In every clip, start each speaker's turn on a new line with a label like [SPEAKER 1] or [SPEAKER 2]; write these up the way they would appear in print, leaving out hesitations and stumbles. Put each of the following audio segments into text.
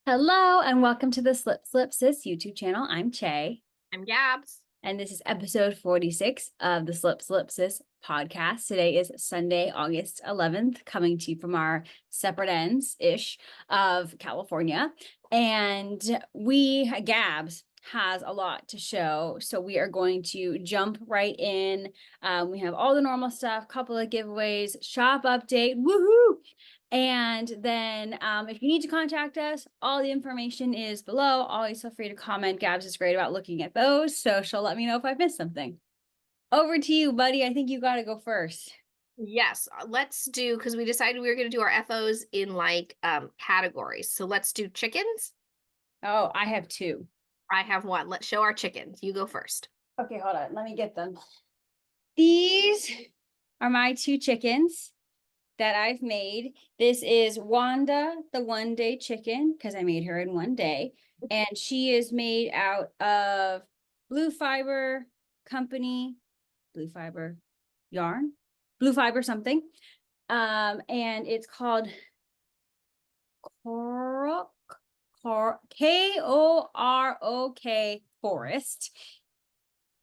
[SPEAKER 1] Hello and welcome to the Slip Sis YouTube channel. I'm Che,
[SPEAKER 2] I'm Gabs.
[SPEAKER 1] and this is episode 46 of the Slip Sis podcast. Today is Sunday, August 11th, coming to you from our separate ends-ish of California. And Gabs has a lot to show, so we are going to jump right in. We have all the normal stuff, couple of giveaways, shop update, woohoo! And then if you need to contact us, all the information is below. Always feel free to comment. Gabs is great about looking at those, so she'll let me know if I've missed something. Over to you, buddy. I think you got to go first.
[SPEAKER 2] Yes, let's do, because we decided we were going to do our FOs in categories. So let's do chickens.
[SPEAKER 1] Oh, I have two.
[SPEAKER 2] I have one. Let's show our chickens. You go first.
[SPEAKER 1] Okay, hold on. Let me get them. These are my two chickens that I've made. This is Wanda, the one-day chicken, because I made her in one day. And she is made out of blue fiber company, blue fiber yarn, blue fiber something. And it's called Korok Forest.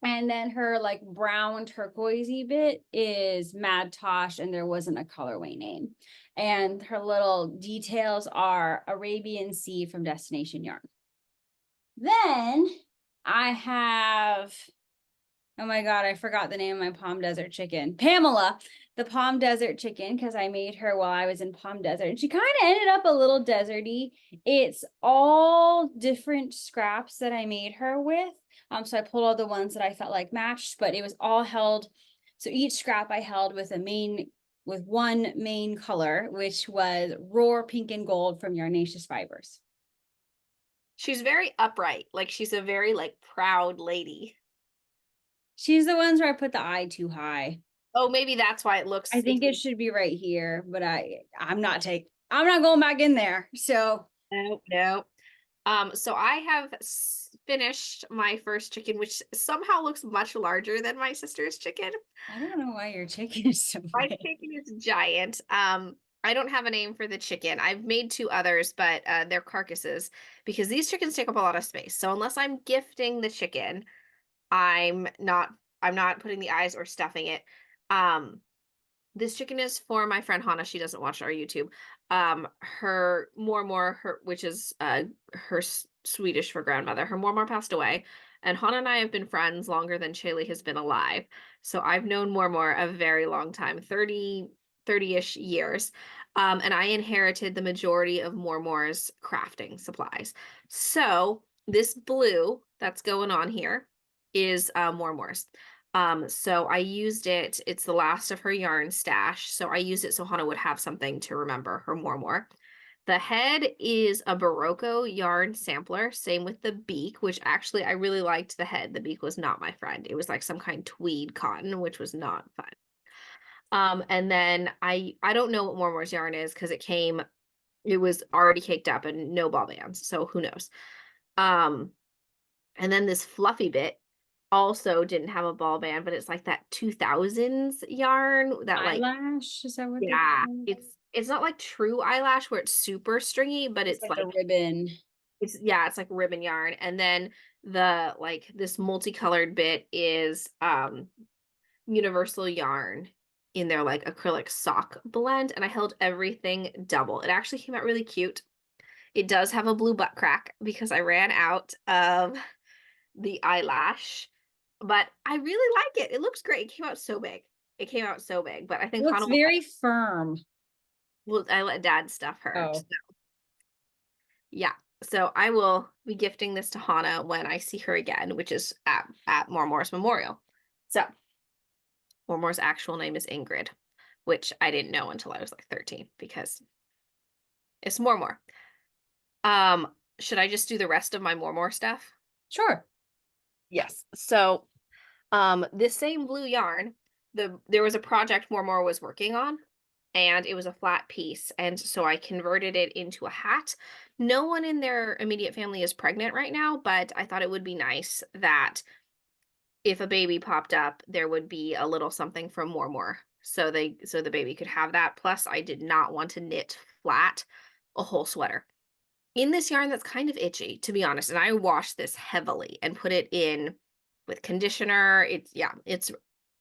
[SPEAKER 1] And then her like brown turquoisey bit is Mad Tosh, and there wasn't a colorway name. And her little details are Arabian Sea from Destination Yarn. Then I have, oh my God, I forgot the name of my Palm Desert chicken. Pamela, the Palm Desert chicken, because I made her while I was in Palm Desert. And she kind of ended up a little deserty. It's all different scraps that I made her with. So I pulled all the ones that I felt like matched, but it was all held. So each scrap I held with one main color, which was Roar Pink and Gold from Yarnaceous Fibers.
[SPEAKER 2] She's very upright. Like she's a very proud lady.
[SPEAKER 1] She's the ones where I put the eye too high.
[SPEAKER 2] Oh, maybe that's why it
[SPEAKER 1] I
[SPEAKER 2] looks.
[SPEAKER 1] think it should be right here, but I'm not going back in there. So
[SPEAKER 2] No. So I have finished my first chicken, which somehow looks much larger than my sister's chicken.
[SPEAKER 1] I don't know why your chicken is so
[SPEAKER 2] My
[SPEAKER 1] big.
[SPEAKER 2] chicken is giant. I don't have a name for the chicken. I've made two others, but they're carcasses because these chickens take up a lot of space. So unless I'm gifting the chicken, I'm not I'm not putting the eyes or stuffing it. Um, this chicken is for my friend Hannah. She doesn't watch our YouTube. Her Mormor, which is her Swedish for grandmother. Her Mormor passed away, and Hannah and I have been friends longer than Shaylee has been alive. So I've known Mormor a very long time, 30-ish years. And I inherited the majority of Mormor's crafting supplies. So this blue that's going on here is Mormor's. So I used it. It's the last of her yarn stash. So I used it so Hannah would have something to remember her more. The head is a Barocco yarn sampler. Same with the beak, which actually I really liked the head. The beak was not my friend. It was like some kind of tweed cotton, which was not fun. And then I don't know what Mormore's yarn is because it was already caked up and no ball bands. So who knows? And then this fluffy bit also didn't have a ball band, but it's like that 2000s yarn that
[SPEAKER 1] Eyelash, is that what they're
[SPEAKER 2] yeah,
[SPEAKER 1] called?
[SPEAKER 2] it's not like true eyelash where it's super stringy, but
[SPEAKER 1] It's
[SPEAKER 2] it's
[SPEAKER 1] like
[SPEAKER 2] like
[SPEAKER 1] a ribbon.
[SPEAKER 2] it's like ribbon yarn. And then the this multicolored bit is universal yarn in their like acrylic sock blend, and I held everything double. It actually came out really cute. It does have a blue butt crack because I ran out of the eyelash, but I really like it. It looks great. It came out so big. It came out so big, but I
[SPEAKER 1] It
[SPEAKER 2] think
[SPEAKER 1] looks
[SPEAKER 2] Hannah will,
[SPEAKER 1] very firm.
[SPEAKER 2] I let Dad stuff her. So,
[SPEAKER 1] Oh,
[SPEAKER 2] yeah. So I will be gifting this to Hannah when I see her again, which is at Mormore's Memorial. So Mormore's actual name is Ingrid, which I didn't know until I was like 13 because it's Mormore. Should I just do the rest of my Mormore stuff?
[SPEAKER 1] sure.
[SPEAKER 2] Yes. So this same blue yarn, there was a project Mormore was working on, and it was a flat piece, and so I converted it into a hat. No one in their immediate family is pregnant right now, but I thought it would be nice that if a baby popped up, there would be a little something from Mormore, so the baby could have that. Plus, I did not want to knit flat a whole sweater. in this yarn that's kind of itchy, to be honest, and I washed this heavily and put it in with conditioner. It's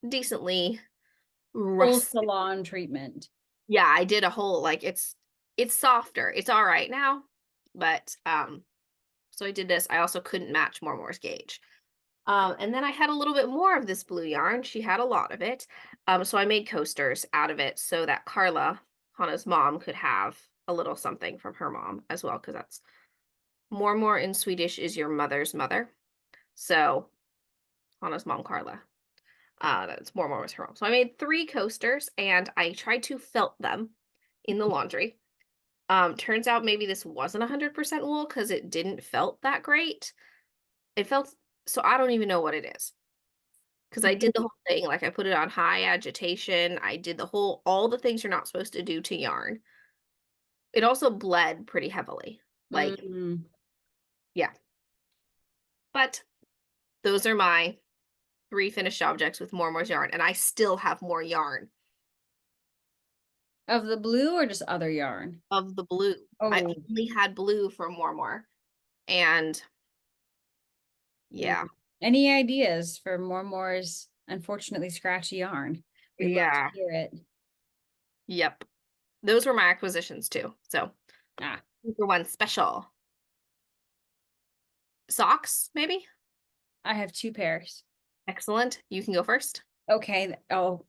[SPEAKER 2] decently
[SPEAKER 1] Full
[SPEAKER 2] rust.
[SPEAKER 1] salon treatment.
[SPEAKER 2] Yeah, I did a whole like it's softer. It's all right now, but so I did this. I also couldn't match More's gauge. And then I had a little bit more of this blue yarn. She had a lot of it. So I made coasters out of it so that Carla, Hannah's mom, could have a little something from her mom as well, because that's More in Swedish is your mother's mother. So Hannah's mom, Carla. That's More was her mom. So I made 3 coasters and I tried to felt them in the laundry. Turns out maybe this wasn't 100% wool because it didn't felt that great. It felt so I don't even know what it is. Because I did the whole thing, like I put it on high agitation. I did all the things you're not supposed to do to yarn. It also bled pretty heavily. Like,
[SPEAKER 1] Mm.
[SPEAKER 2] yeah. But those are my 3 finished objects with More's yarn, and I still have more yarn
[SPEAKER 1] Of the blue or just other yarn?
[SPEAKER 2] of the blue. I
[SPEAKER 1] Oh,
[SPEAKER 2] only had blue from More, and
[SPEAKER 1] mm.
[SPEAKER 2] yeah,
[SPEAKER 1] Any ideas for More's unfortunately scratchy yarn? We'd love to
[SPEAKER 2] yeah,
[SPEAKER 1] hear it.
[SPEAKER 2] yep. Those were my acquisitions too. So,
[SPEAKER 1] Ah,
[SPEAKER 2] for one special. Socks, maybe?
[SPEAKER 1] I have 2 pairs.
[SPEAKER 2] Excellent. You can go first.
[SPEAKER 1] Okay. Oh,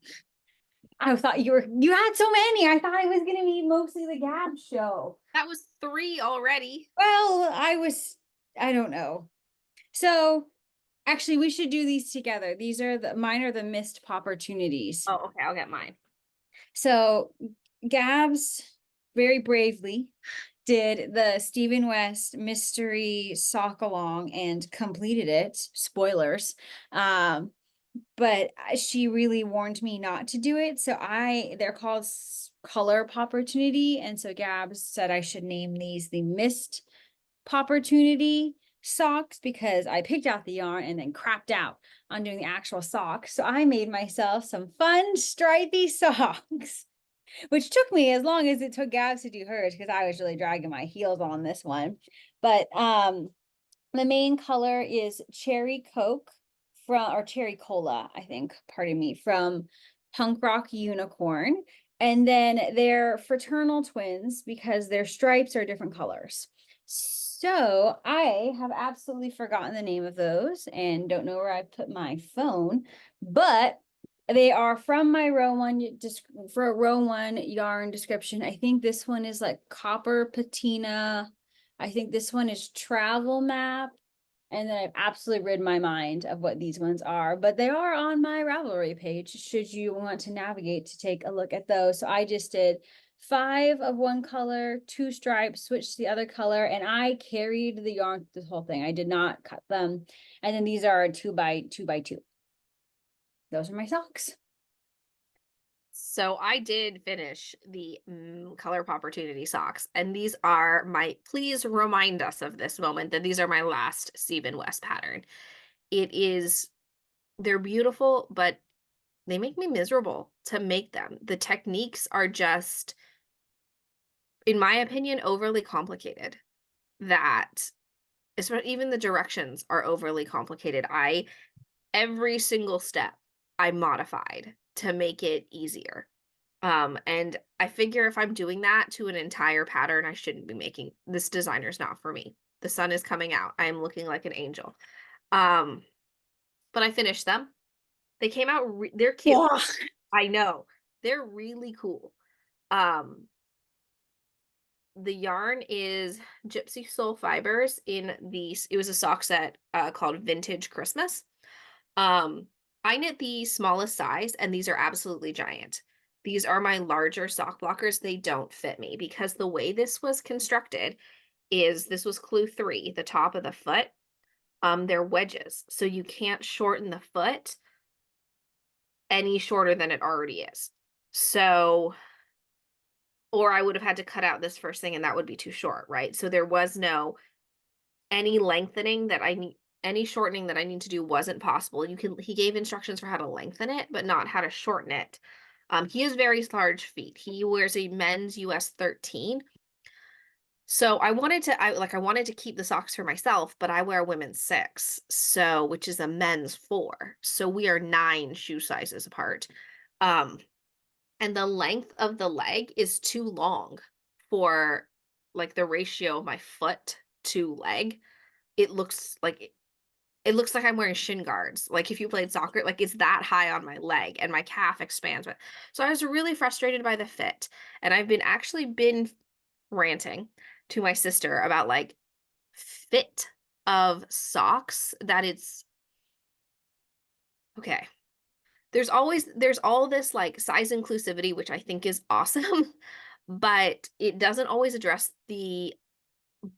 [SPEAKER 1] I thought you had so many. I thought it was gonna be mostly the Gab show.
[SPEAKER 2] That was 3 already.
[SPEAKER 1] Well, I don't know. So actually we should do these together. Mine are the missed opportunities.
[SPEAKER 2] Oh, okay, I'll get mine.
[SPEAKER 1] So Gabs very bravely did the Stephen West mystery sock along and completed it. Spoilers. But she really warned me not to do it. So they're called color opportunity. And so Gabs said I should name these the missed opportunity socks because I picked out the yarn and then crapped out on doing the actual socks. So I made myself some fun stripy socks, which took me as long as it took Gabs to do hers because I was really dragging my heels on this one. But the main color is cherry coke or cherry cola, I think, pardon me, from Punk Rock Unicorn. And then they're fraternal twins because their stripes are different colors. So I have absolutely forgotten the name of those and don't know where I put my phone, but they are from my row one yarn description. I think this one is like copper patina. I think this one is travel map. And then I've absolutely rid my mind of what these ones are, but they are on my Ravelry page should you want to navigate to take a look at those. So I just did 5 of one color, 2 stripes, switched to the other color, and I carried the yarn this whole thing. I did not cut them. And then these are 2 by 2 by 2. Those are my socks.
[SPEAKER 2] So I did finish the Color Opportunity socks, and these are please remind us of this moment that these are my last Stephen West pattern. They're beautiful, but they make me miserable to make them. The techniques are just, in my opinion, overly complicated. That even the directions are overly complicated. Every single step I modified to make it easier. And I figure if I'm doing that to an entire pattern, I shouldn't be making this designer's not for me. The sun is coming out. I am looking like an angel. Um, but I finished them. They came out they're cute.
[SPEAKER 1] Ugh.
[SPEAKER 2] I know. They're really cool. Um, the yarn is Gypsy Soul Fibers it was a sock set called Vintage Christmas. Um, I knit the smallest size, and these are absolutely giant. These are my larger sock blockers. They don't fit me because the way this was constructed is this was clue 3, the top of the foot. They're wedges, so you can't shorten the foot any shorter than it already is. So, or I would have had to cut out this first thing, and that would be too short, right? So there was no any lengthening that I need any shortening that I need to do wasn't possible. He gave instructions for how to lengthen it, but not how to shorten it. He has very large feet. He wears a men's US 13. So I wanted to keep the socks for myself, but I wear a women's 6, so which is a men's 4. So we are 9 shoe sizes apart. Um, and the length of the leg is too long for like the ratio of my foot to leg. It looks like it looks like I'm wearing shin guards. Like if you played soccer, like it's that high on my leg and my calf expands with. So I was really frustrated by the fit. And I've been ranting to my sister about like fit of socks that it's okay. There's all this like size inclusivity, which I think is awesome, but it doesn't always address the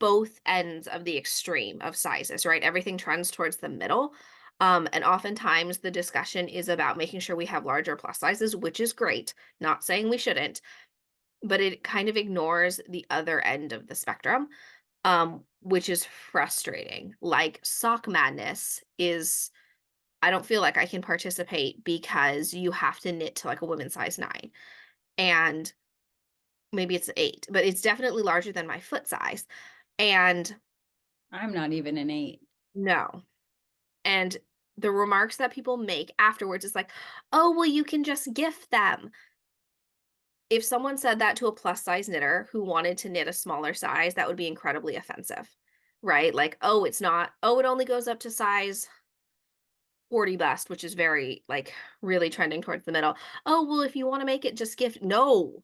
[SPEAKER 2] both ends of the extreme of sizes, right? Everything trends towards the middle. And oftentimes the discussion is about making sure we have larger plus sizes, which is great. Not saying we shouldn't, but it kind of ignores the other end of the spectrum, which is frustrating. Like sock madness is, I don't feel like I can participate because you have to knit to like a women's size 9. And maybe it's 8, but it's definitely larger than my foot size. And
[SPEAKER 1] I'm not even an 8.
[SPEAKER 2] no. And the remarks that people make afterwards is like, "Oh, well, you can just gift them." If someone said that to a plus size knitter who wanted to knit a smaller size, that would be incredibly offensive, right? Like, "Oh, it's not, oh, it only goes up to size 40 bust," which is very like really trending towards the middle. "Oh, well, if you want to make it just gift." No.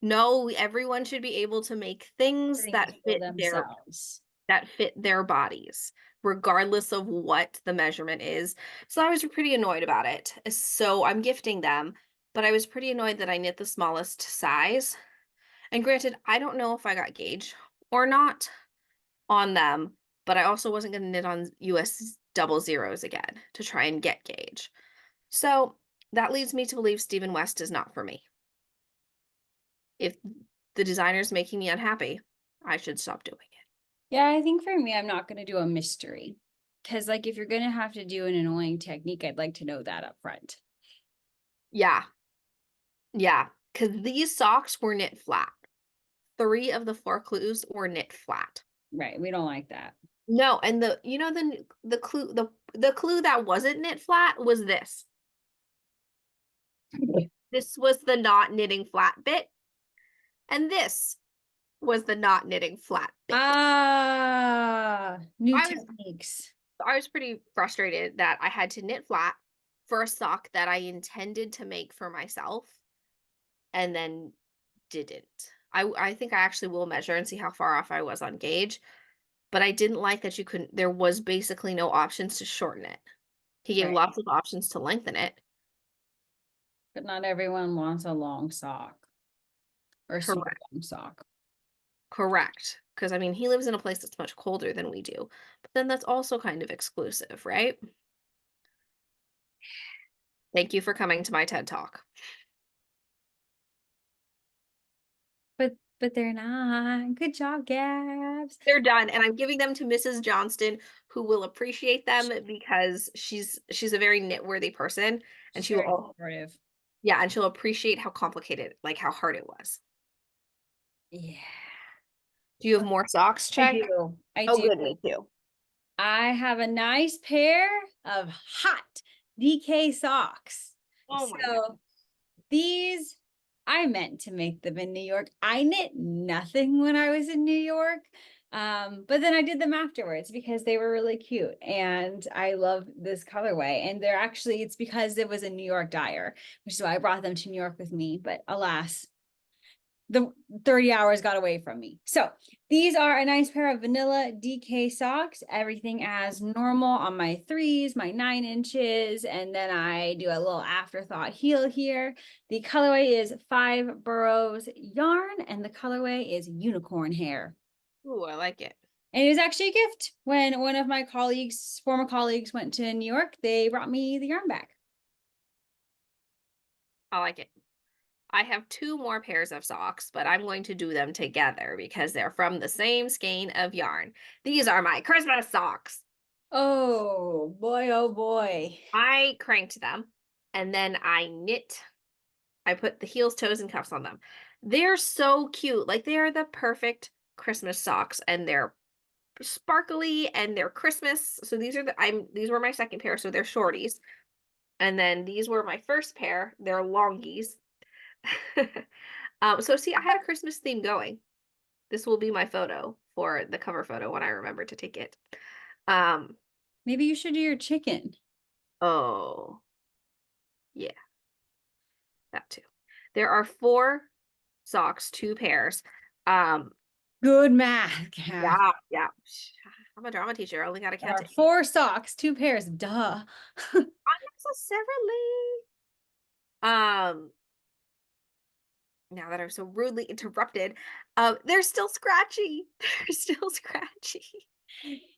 [SPEAKER 2] No, everyone should be able to make things
[SPEAKER 1] Things for themselves.
[SPEAKER 2] that fit their bodies, regardless of what the measurement is. So I was pretty annoyed about it. So I'm gifting them, but I was pretty annoyed that I knit the smallest size. And granted, I don't know if I got gauge or not on them, but I also wasn't going to knit on US double zeros again to try and get gauge. So that leads me to believe Stephen West is not for me. If the designer's making me unhappy, I should stop doing it.
[SPEAKER 1] Yeah, I think for me, I'm not going to do a mystery. Because, like, if you're going to have to do an annoying technique, I'd like to know that up front.
[SPEAKER 2] Yeah, yeah, because these socks were knit flat. 3 of the 4 clues were knit flat.
[SPEAKER 1] Right. We don't like that.
[SPEAKER 2] No, and the clue that wasn't knit flat was this. This was the not knitting flat bit, and this was the not knitting flat bit.
[SPEAKER 1] New
[SPEAKER 2] I was
[SPEAKER 1] techniques.
[SPEAKER 2] I was pretty frustrated that I had to knit flat for a sock that I intended to make for myself and then didn't. I think I actually will measure and see how far off I was on gauge, but I didn't like that you couldn't, there was basically no options to shorten it. He gave
[SPEAKER 1] Right.
[SPEAKER 2] lots of options to lengthen it.
[SPEAKER 1] But not everyone wants a long sock or super
[SPEAKER 2] Correct.
[SPEAKER 1] long sock.
[SPEAKER 2] Correct. Because I mean, he lives in a place that's much colder than we do, but then that's also kind of exclusive, right? Thank you for coming to my TED Talk.
[SPEAKER 1] But they're not. Good job, Gabs.
[SPEAKER 2] They're done, and I'm giving them to Mrs. Johnston, who will appreciate them because she's a very knit-worthy person, and
[SPEAKER 1] She's
[SPEAKER 2] she will
[SPEAKER 1] very
[SPEAKER 2] al
[SPEAKER 1] supportive.
[SPEAKER 2] yeah, and she'll appreciate how complicated, like, how hard it was.
[SPEAKER 1] Yeah.
[SPEAKER 2] Do you have more socks,
[SPEAKER 1] I
[SPEAKER 2] check?
[SPEAKER 1] do. I
[SPEAKER 2] Oh,
[SPEAKER 1] do.
[SPEAKER 2] good, me too.
[SPEAKER 1] I have a nice pair of hot DK socks.
[SPEAKER 2] Oh my god.
[SPEAKER 1] So these, I meant to make them in New York. I knit nothing when I was in New York. But then I did them afterwards because they were really cute and I love this colorway. And they're actually, it's because it was a New York dyer, which is why I brought them to New York with me. But alas, the 30 hours got away from me. So these are a nice pair of vanilla DK socks, everything as normal on my 3s, my 9 inches, and then I do a little afterthought heel here. The colorway is 5 Burrows yarn, and the colorway is unicorn hair.
[SPEAKER 2] Ooh, I like it.
[SPEAKER 1] And it was actually a gift when one of my colleagues, former colleagues, went to New York. They brought me the yarn back.
[SPEAKER 2] I like it. I have 2 more pairs of socks, but I'm going to do them together because they're from the same skein of yarn. These are my Christmas socks.
[SPEAKER 1] Oh boy, oh boy.
[SPEAKER 2] I cranked them and then I put the heels, toes, and cuffs on them. They're so cute. Like they are the perfect Christmas socks, and they're sparkly and they're Christmas. So these were my second pair, so they're shorties. And then these were my first pair. They're longies. So see, I had a Christmas theme going. This will be my photo for the cover photo when I remember to take it. Um,
[SPEAKER 1] Maybe you should do your chicken.
[SPEAKER 2] oh, yeah, that too. There are 4 socks, 2 pairs. Um,
[SPEAKER 1] Good math, Kath.
[SPEAKER 2] yeah, yeah. I'm a drama teacher. I only got to
[SPEAKER 1] There
[SPEAKER 2] count
[SPEAKER 1] are
[SPEAKER 2] to 8.
[SPEAKER 1] 4 socks, 2 pairs. Duh.
[SPEAKER 2] Unnecessarily. Um, now that I'm so rudely interrupted, they're still scratchy. They're still scratchy.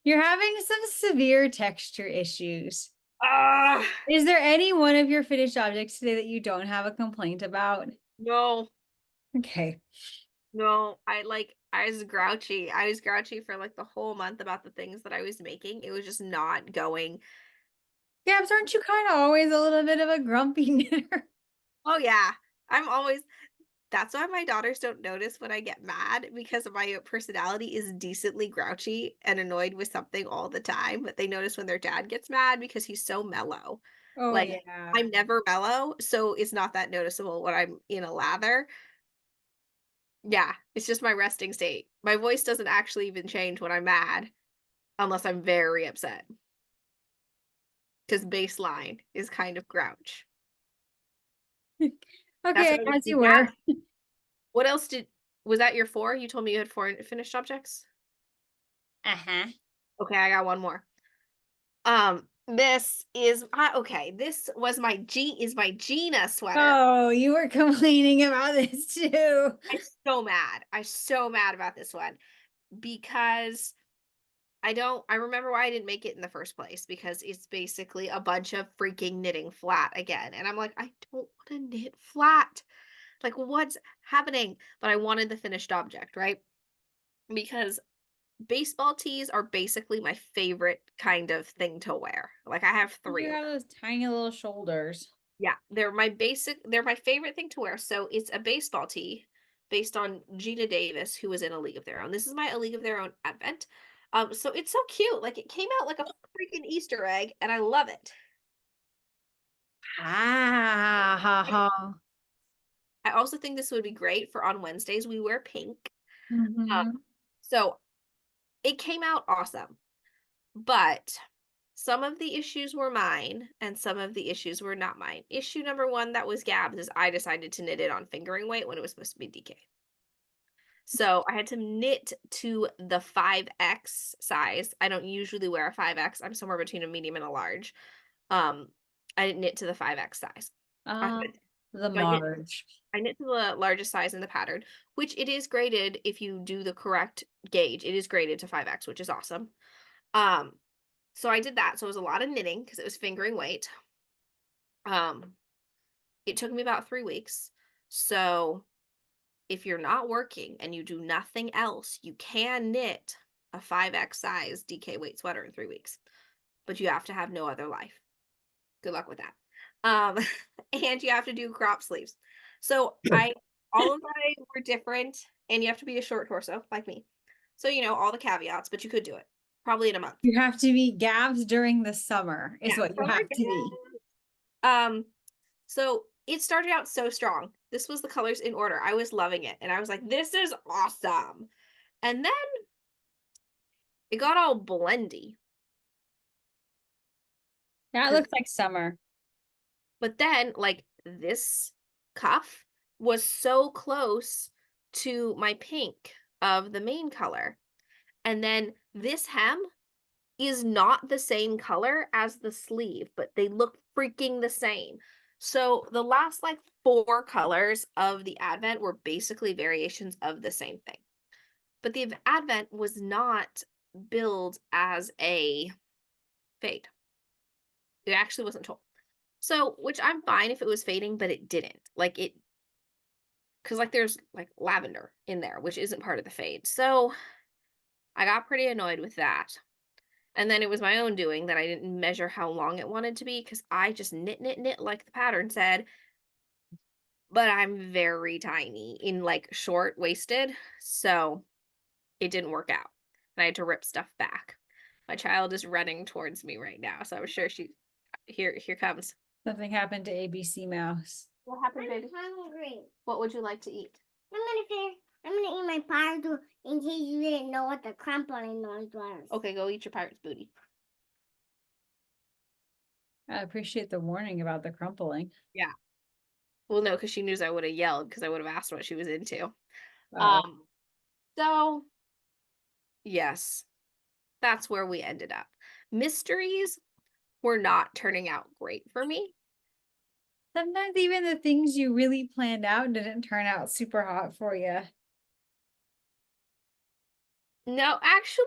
[SPEAKER 1] You're having some severe texture issues.
[SPEAKER 2] Ah,
[SPEAKER 1] Is there any one of your finished objects today that you don't have a complaint about?
[SPEAKER 2] no,
[SPEAKER 1] Okay.
[SPEAKER 2] no. I was grouchy. I was grouchy for like the whole month about the things that I was making. It was just not going.
[SPEAKER 1] Gabs, aren't you kind of always a little bit of a grumpy knitter?
[SPEAKER 2] Oh yeah. I'm always That's why my daughters don't notice when I get mad because my personality is decently grouchy and annoyed with something all the time, but they notice when their dad gets mad because he's so mellow.
[SPEAKER 1] Oh,
[SPEAKER 2] Like,
[SPEAKER 1] yeah.
[SPEAKER 2] I'm never mellow, so it's not that noticeable when I'm in a lather. Yeah, it's just my resting state. My voice doesn't actually even change when I'm mad unless I'm very upset because baseline is kind of grouch. That's
[SPEAKER 1] Okay,
[SPEAKER 2] what I was
[SPEAKER 1] as you
[SPEAKER 2] thinking. Yeah.
[SPEAKER 1] were.
[SPEAKER 2] What else was that your 4? You told me you had 4 finished objects?
[SPEAKER 1] Uh-huh.
[SPEAKER 2] Okay, I got one more. This is okay. This was my Gina sweater.
[SPEAKER 1] Oh, you were complaining about this too.
[SPEAKER 2] I'm so mad. I'm so mad about this one because I remember why I didn't make it in the first place because it's basically a bunch of freaking knitting flat again. And I'm like, I don't want to knit flat. Like, what's happening? But I wanted the finished object, right? Because baseball tees are basically my favorite kind of thing to wear. Like, I have 3
[SPEAKER 1] You
[SPEAKER 2] of
[SPEAKER 1] have
[SPEAKER 2] them.
[SPEAKER 1] those tiny little shoulders.
[SPEAKER 2] Yeah, they're my favorite thing to wear. So it's a baseball tee based on Gina Davis, who was in A League of Their Own. This is my A League of Their Own advent. So it's so cute. Like, it came out like a freaking Easter egg, and I love it.
[SPEAKER 1] Ah, ha,
[SPEAKER 2] I
[SPEAKER 1] ha.
[SPEAKER 2] I also think this would be great for on Wednesdays. We wear pink. Um,
[SPEAKER 1] Mm-hmm.
[SPEAKER 2] so it came out awesome. But some of the issues were mine and some of the issues were not mine. Issue number 1 that was Gab's is I decided to knit it on fingering weight when it was supposed to be DK. So I had to knit to the 5X size. I don't usually wear a 5X. I'm somewhere between a medium and a large. Um, I didn't knit to the 5X size. I,
[SPEAKER 1] Uh, the
[SPEAKER 2] so
[SPEAKER 1] Marge.
[SPEAKER 2] I knit to the largest size in the pattern, which it is graded if you do the correct gauge. It is graded to 5X, which is awesome. Um, so I did that. So it was a lot of knitting because it was fingering weight. Um, it took me about 3 weeks. So if you're not working and you do nothing else, you can knit a 5X size DK weight sweater in 3 weeks, but you have to have no other life. Good luck with that. Um, and you have to do crop sleeves. So all of mine were different, and you have to be a short torso like me. So, all the caveats, but you could do it probably in a month.
[SPEAKER 1] You have to be Gabs during the summer, is
[SPEAKER 2] Yeah.
[SPEAKER 1] what you
[SPEAKER 2] Summer
[SPEAKER 1] have to be.
[SPEAKER 2] Um, so it started out so strong. This was the colors in order. I was loving it. And I was like, this is awesome. And then it got all blendy.
[SPEAKER 1] That
[SPEAKER 2] 'Cause
[SPEAKER 1] looks like summer.
[SPEAKER 2] but then like this cuff was so close to my pink of the main color. And then this hem is not the same color as the sleeve, but they look freaking the same. So the last like 4 colors of the advent were basically variations of the same thing. But the advent was not billed as a fade. It actually wasn't told. So, which I'm fine if it was fading, but it didn't. Like it because like there's like lavender in there, which isn't part of the fade. So I got pretty annoyed with that. And then it was my own doing that I didn't measure how long it wanted to be because I just knit, knit, knit like the pattern said. But I'm very tiny in like short waisted. So it didn't work out. And I had to rip stuff back. My child is running towards me right now, so I'm sure she here comes.
[SPEAKER 1] Something happened to ABC Mouse.
[SPEAKER 2] What happened, baby?
[SPEAKER 3] I'm hungry.
[SPEAKER 2] What would you like to eat?
[SPEAKER 3] I'm gonna eat my pie too, in case you didn't know what the crumpling noise was.
[SPEAKER 2] Okay, go eat your pirate's booty.
[SPEAKER 1] I appreciate the warning about the crumpling.
[SPEAKER 2] Yeah. Well, no, because she knew I would have yelled because I would have asked what she was into.
[SPEAKER 1] Uh,
[SPEAKER 2] So yes, that's where we ended up. Mysteries were not turning out great for me.
[SPEAKER 1] Sometimes even the things you really planned out didn't turn out super hot for you.
[SPEAKER 2] No, actually,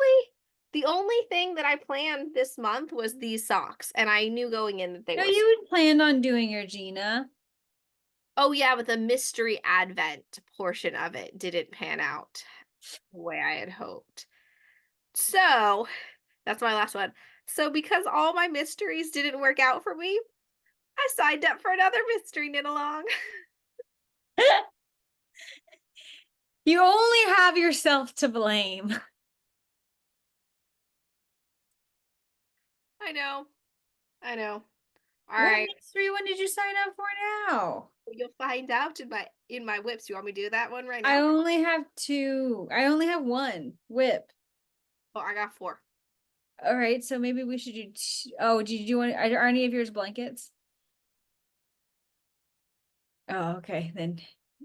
[SPEAKER 2] the only thing that I planned this month was these socks, and I knew going in that they
[SPEAKER 1] No,
[SPEAKER 2] were.
[SPEAKER 1] you had planned on doing your Gina.
[SPEAKER 2] Oh yeah, but the mystery advent portion of it didn't pan out the way I had hoped. So that's my last one. So because all my mysteries didn't work out for me, I signed up for another mystery knit along.
[SPEAKER 1] You only have yourself to blame.
[SPEAKER 2] I know. All
[SPEAKER 1] What
[SPEAKER 2] right.
[SPEAKER 1] mystery one did you sign up for now?
[SPEAKER 2] You'll find out in my whips. You want me to do that one right
[SPEAKER 1] I
[SPEAKER 2] now?
[SPEAKER 1] only have two. I only have one whip.
[SPEAKER 2] Oh, I got 4.
[SPEAKER 1] All right, so maybe we should do. Oh, did you do one? Are any of yours blankets? Oh, okay, then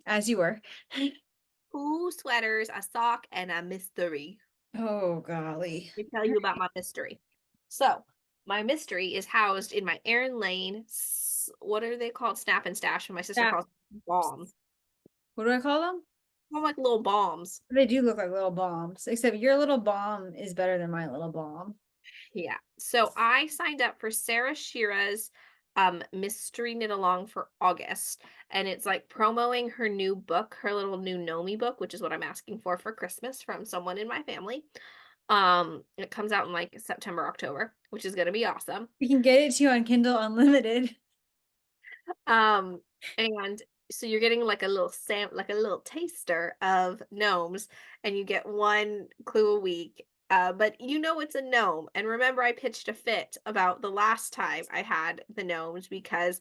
[SPEAKER 1] as you were.
[SPEAKER 2] 2 sweaters, a sock, and a mystery.
[SPEAKER 1] Oh, golly.
[SPEAKER 2] Let me tell you about my mystery. So, my mystery is housed in my Erin Lane. What are they called? Snap and stash. And my sister
[SPEAKER 1] Snap.
[SPEAKER 2] calls them bombs.
[SPEAKER 1] What do I call them?
[SPEAKER 2] They're like little bombs.
[SPEAKER 1] They do look like little bombs, except your little bomb is better than my little bomb.
[SPEAKER 2] Yeah. So I signed up for Sarah Shira's mystery knit along for August, and it's like promoting her new book, her little new Nomi book, which is what I'm asking for Christmas from someone in my family. It comes out in like September, October, which is going to be awesome.
[SPEAKER 1] We can get it to you on Kindle Unlimited.
[SPEAKER 2] And so you're getting like a little like a little taster of gnomes, and you get 1 clue a week. But you know it's a gnome. And remember, I pitched a fit about the last time I had the gnomes because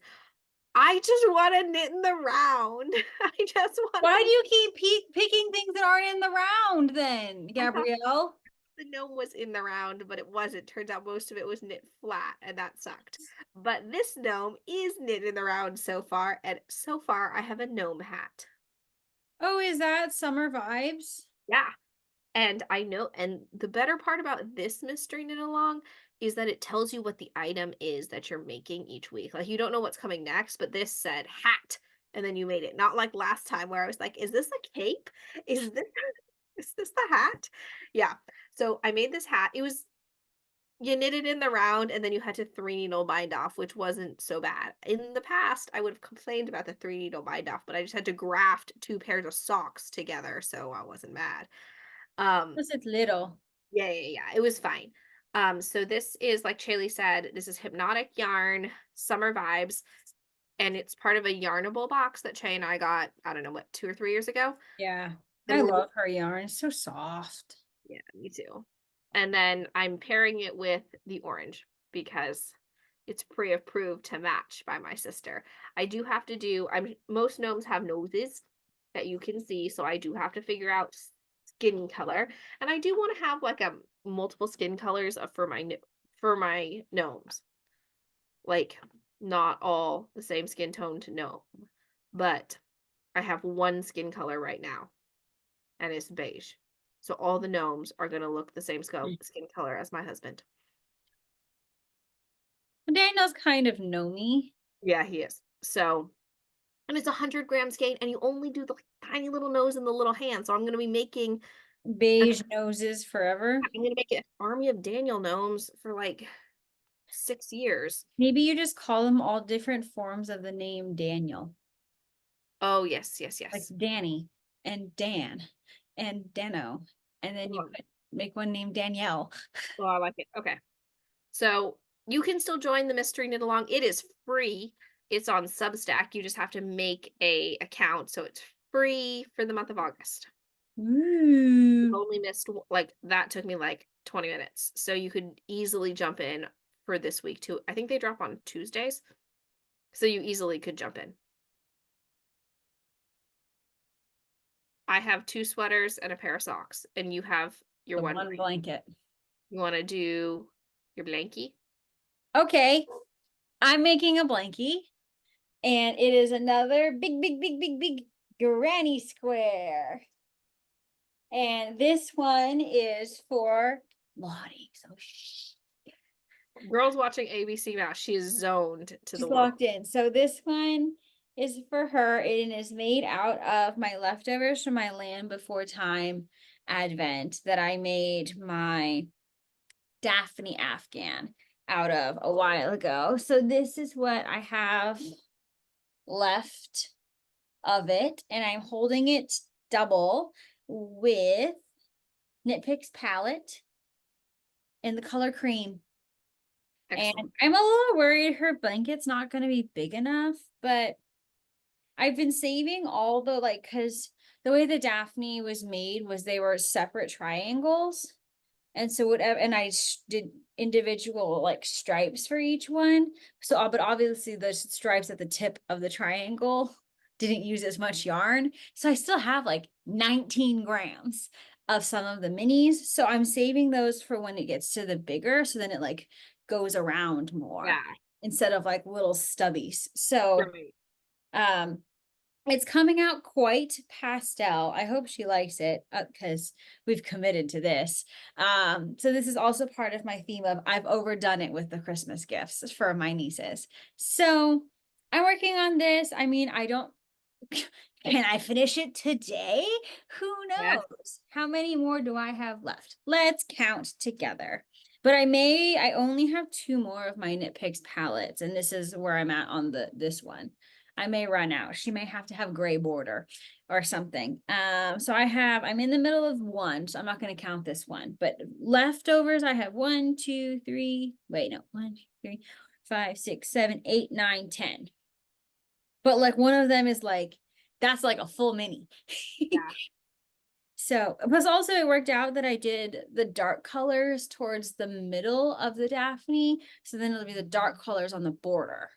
[SPEAKER 2] I just want to knit in the round. I just want.
[SPEAKER 1] Why do you keep picking things that aren't in the round then,
[SPEAKER 2] I thought
[SPEAKER 1] Gabrielle?
[SPEAKER 2] the gnome was in the round, but it wasn't. Turns out most of it was knit flat, and that sucked. But this gnome is knit in the round so far, and so far I have a gnome hat.
[SPEAKER 1] Oh, is that summer vibes?
[SPEAKER 2] Yeah. And I know, and the better part about this mystery knit along is that it tells you what the item is that you're making each week. Like you don't know what's coming next, but this said hat, and then you made it. Not like last time where I was like, is this a cape? Is this is this the hat? Yeah. So I made this hat. It was you knit it in the round and then you had to 3-needle bind off, which wasn't so bad. In the past, I would have complained about the 3-needle bind off, but I just had to graft 2 pairs of socks together, so I wasn't mad.
[SPEAKER 1] Because it's little.
[SPEAKER 2] Yeah. It was fine. So this is like Chaley said, this is hypnotic yarn, summer vibes, and it's part of a yarnable box that Che and I got, I don't know what, 2 or 3 years ago.
[SPEAKER 1] Yeah.
[SPEAKER 2] And
[SPEAKER 1] I
[SPEAKER 2] we're
[SPEAKER 1] love her yarn. It's so soft.
[SPEAKER 2] yeah, me too. And then I'm pairing it with the orange because it's pre-approved to match by my sister. I do have to do, most gnomes have noses that you can see, so I do have to figure out skin color. And I do want to have like a multiple skin colors for my gnomes. Like not all the same skin tone to gnome, but I have one skin color right now, and it's beige. So all the gnomes are going to look the same skin color as my husband.
[SPEAKER 1] Daniel's kind of gnomey.
[SPEAKER 2] Yeah, he is. So, and it's 100-gram skein, and you only do the tiny little nose and the little hand. So I'm going to be making
[SPEAKER 1] Beige noses forever.
[SPEAKER 2] I'm going to make an army of Daniel gnomes for like 6 years.
[SPEAKER 1] Maybe you just call them all different forms of the name Daniel.
[SPEAKER 2] Oh, yes.
[SPEAKER 1] Like Danny and Dan and Dano. And then you could make one named Danielle.
[SPEAKER 2] Oh, I like it. Okay. So you can still join the mystery knit along. It is free. It's on Substack. You just have to make a account. So it's free for the month of August.
[SPEAKER 1] Ooh.
[SPEAKER 2] Only missed like that took me like 20 minutes. So you could easily jump in for this week too. I think they drop on Tuesdays. So you easily could jump in. I have 2 sweaters and a pair of socks, and you have your
[SPEAKER 1] The
[SPEAKER 2] one
[SPEAKER 1] one blanket.
[SPEAKER 2] You want to do your blankie?
[SPEAKER 1] Okay. I'm making a blankie. And it is another big granny square. And this one is for Lottie. So shh.
[SPEAKER 2] Girls watching ABC Mouse. She is zoned to the
[SPEAKER 1] She's
[SPEAKER 2] world.
[SPEAKER 1] locked in. So this one is for her. It is made out of my leftovers from my Land Before Time Advent that I made my Daphne Afghan out of a while ago. So this is what I have left of it, and I'm holding it double with Knit Picks palette in the color cream.
[SPEAKER 2] Excellent.
[SPEAKER 1] And I'm a little worried her blanket's not going to be big enough, but I've been saving all the because the way the Daphne was made was they were separate triangles. And so whatever, and I did individual stripes for each one. So, but obviously the stripes at the tip of the triangle didn't use as much yarn. So I still have like 19 grams of some of the minis. So I'm saving those for when it gets to the bigger. So then it goes around more
[SPEAKER 2] Yeah.
[SPEAKER 1] instead of like little stubbies. So,
[SPEAKER 2] Right.
[SPEAKER 1] um, it's coming out quite pastel. I hope she likes it because we've committed to this. So this is also part of my theme of I've overdone it with the Christmas gifts for my nieces. So I'm working on this. I mean, I don't, can I finish it today? Who
[SPEAKER 2] Yes.
[SPEAKER 1] knows? How many more do I have left? Let's count together. But I only have 2 more of my Knit Picks palettes, and this is where I'm at on this one. I may run out. She may have to have gray border or something. So I'm in the middle of one, so I'm not going to count this one. But leftovers, I have 1, 2, 3. Wait, no, 1, 2, 3, 5, 6, 7, 8, 9, 10. But one of them is that's like a full mini.
[SPEAKER 2] Yeah.
[SPEAKER 1] So, plus also it worked out that I did the dark colors towards the middle of the Daphne. So then it'll be the dark colors on the border.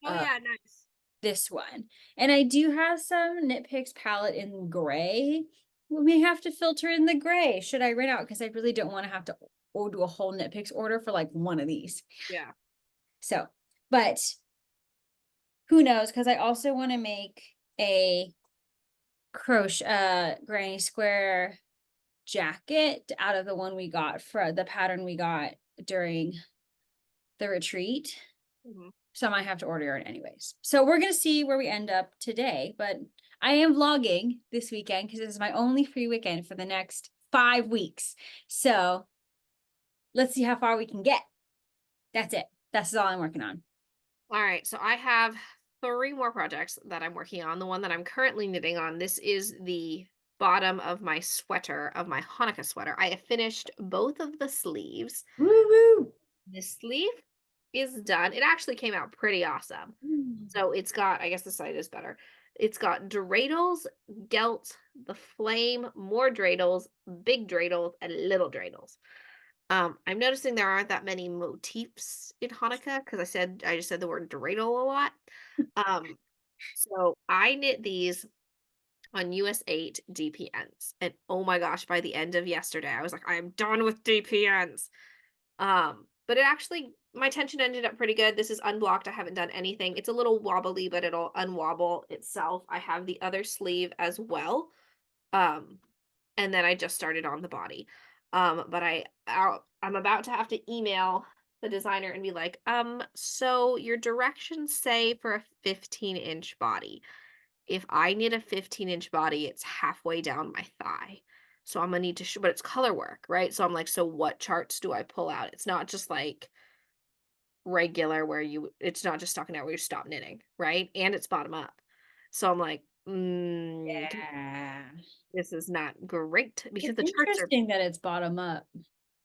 [SPEAKER 2] Oh yeah, nice.
[SPEAKER 1] This one. And I do have some Knit Picks palette in gray. We may have to filter in the gray. Should I run out? Because I really don't want to have to do a whole Knit Picks order for one of these.
[SPEAKER 2] Yeah.
[SPEAKER 1] So, but who knows? Because I also want to make a crochet granny square jacket out of the one we got for the pattern we got during the retreat.
[SPEAKER 2] Mm-hmm.
[SPEAKER 1] So I might have to order it anyways. So we're going to see where we end up today, but I am vlogging this weekend because this is my only free weekend for the next 5 weeks. So let's see how far we can get. That's it. That's all I'm working on.
[SPEAKER 2] All right. So I have 3 more projects that I'm working on. The one that I'm currently knitting on, this is the bottom of my sweater, of my Hanukkah sweater. I have finished both of the sleeves.
[SPEAKER 1] Woo woo.
[SPEAKER 2] This sleeve is done. It actually came out pretty awesome. So it's got, I guess the side is better. It's got dreidels, gelt, the flame, more dreidels, big dreidels, and little dreidels. I'm noticing there aren't that many motifs in Hanukkah because I just said the word dreidel a lot. So I knit these on US 8 DPNs, and oh my gosh, by the end of yesterday, I was like, I am done with DPNs. But it actually, my tension ended up pretty good. This is unblocked. I haven't done anything. It's a little wobbly, but it'll unwobble itself. I have the other sleeve as well. And then I just started on the body. But I'm about to have to email the designer and be like, so your directions say for a 15-inch body. If I need a 15-inch body, it's halfway down my thigh. So I'm gonna need to but it's color work, right? So I'm like, so what charts do I pull out? It's not just like regular it's not just stocking out where you stop knitting, right? And it's bottom up. So I'm like,
[SPEAKER 1] Yeah.
[SPEAKER 2] this is not great because
[SPEAKER 1] It's
[SPEAKER 2] the charts are,
[SPEAKER 1] interesting that it's bottom up.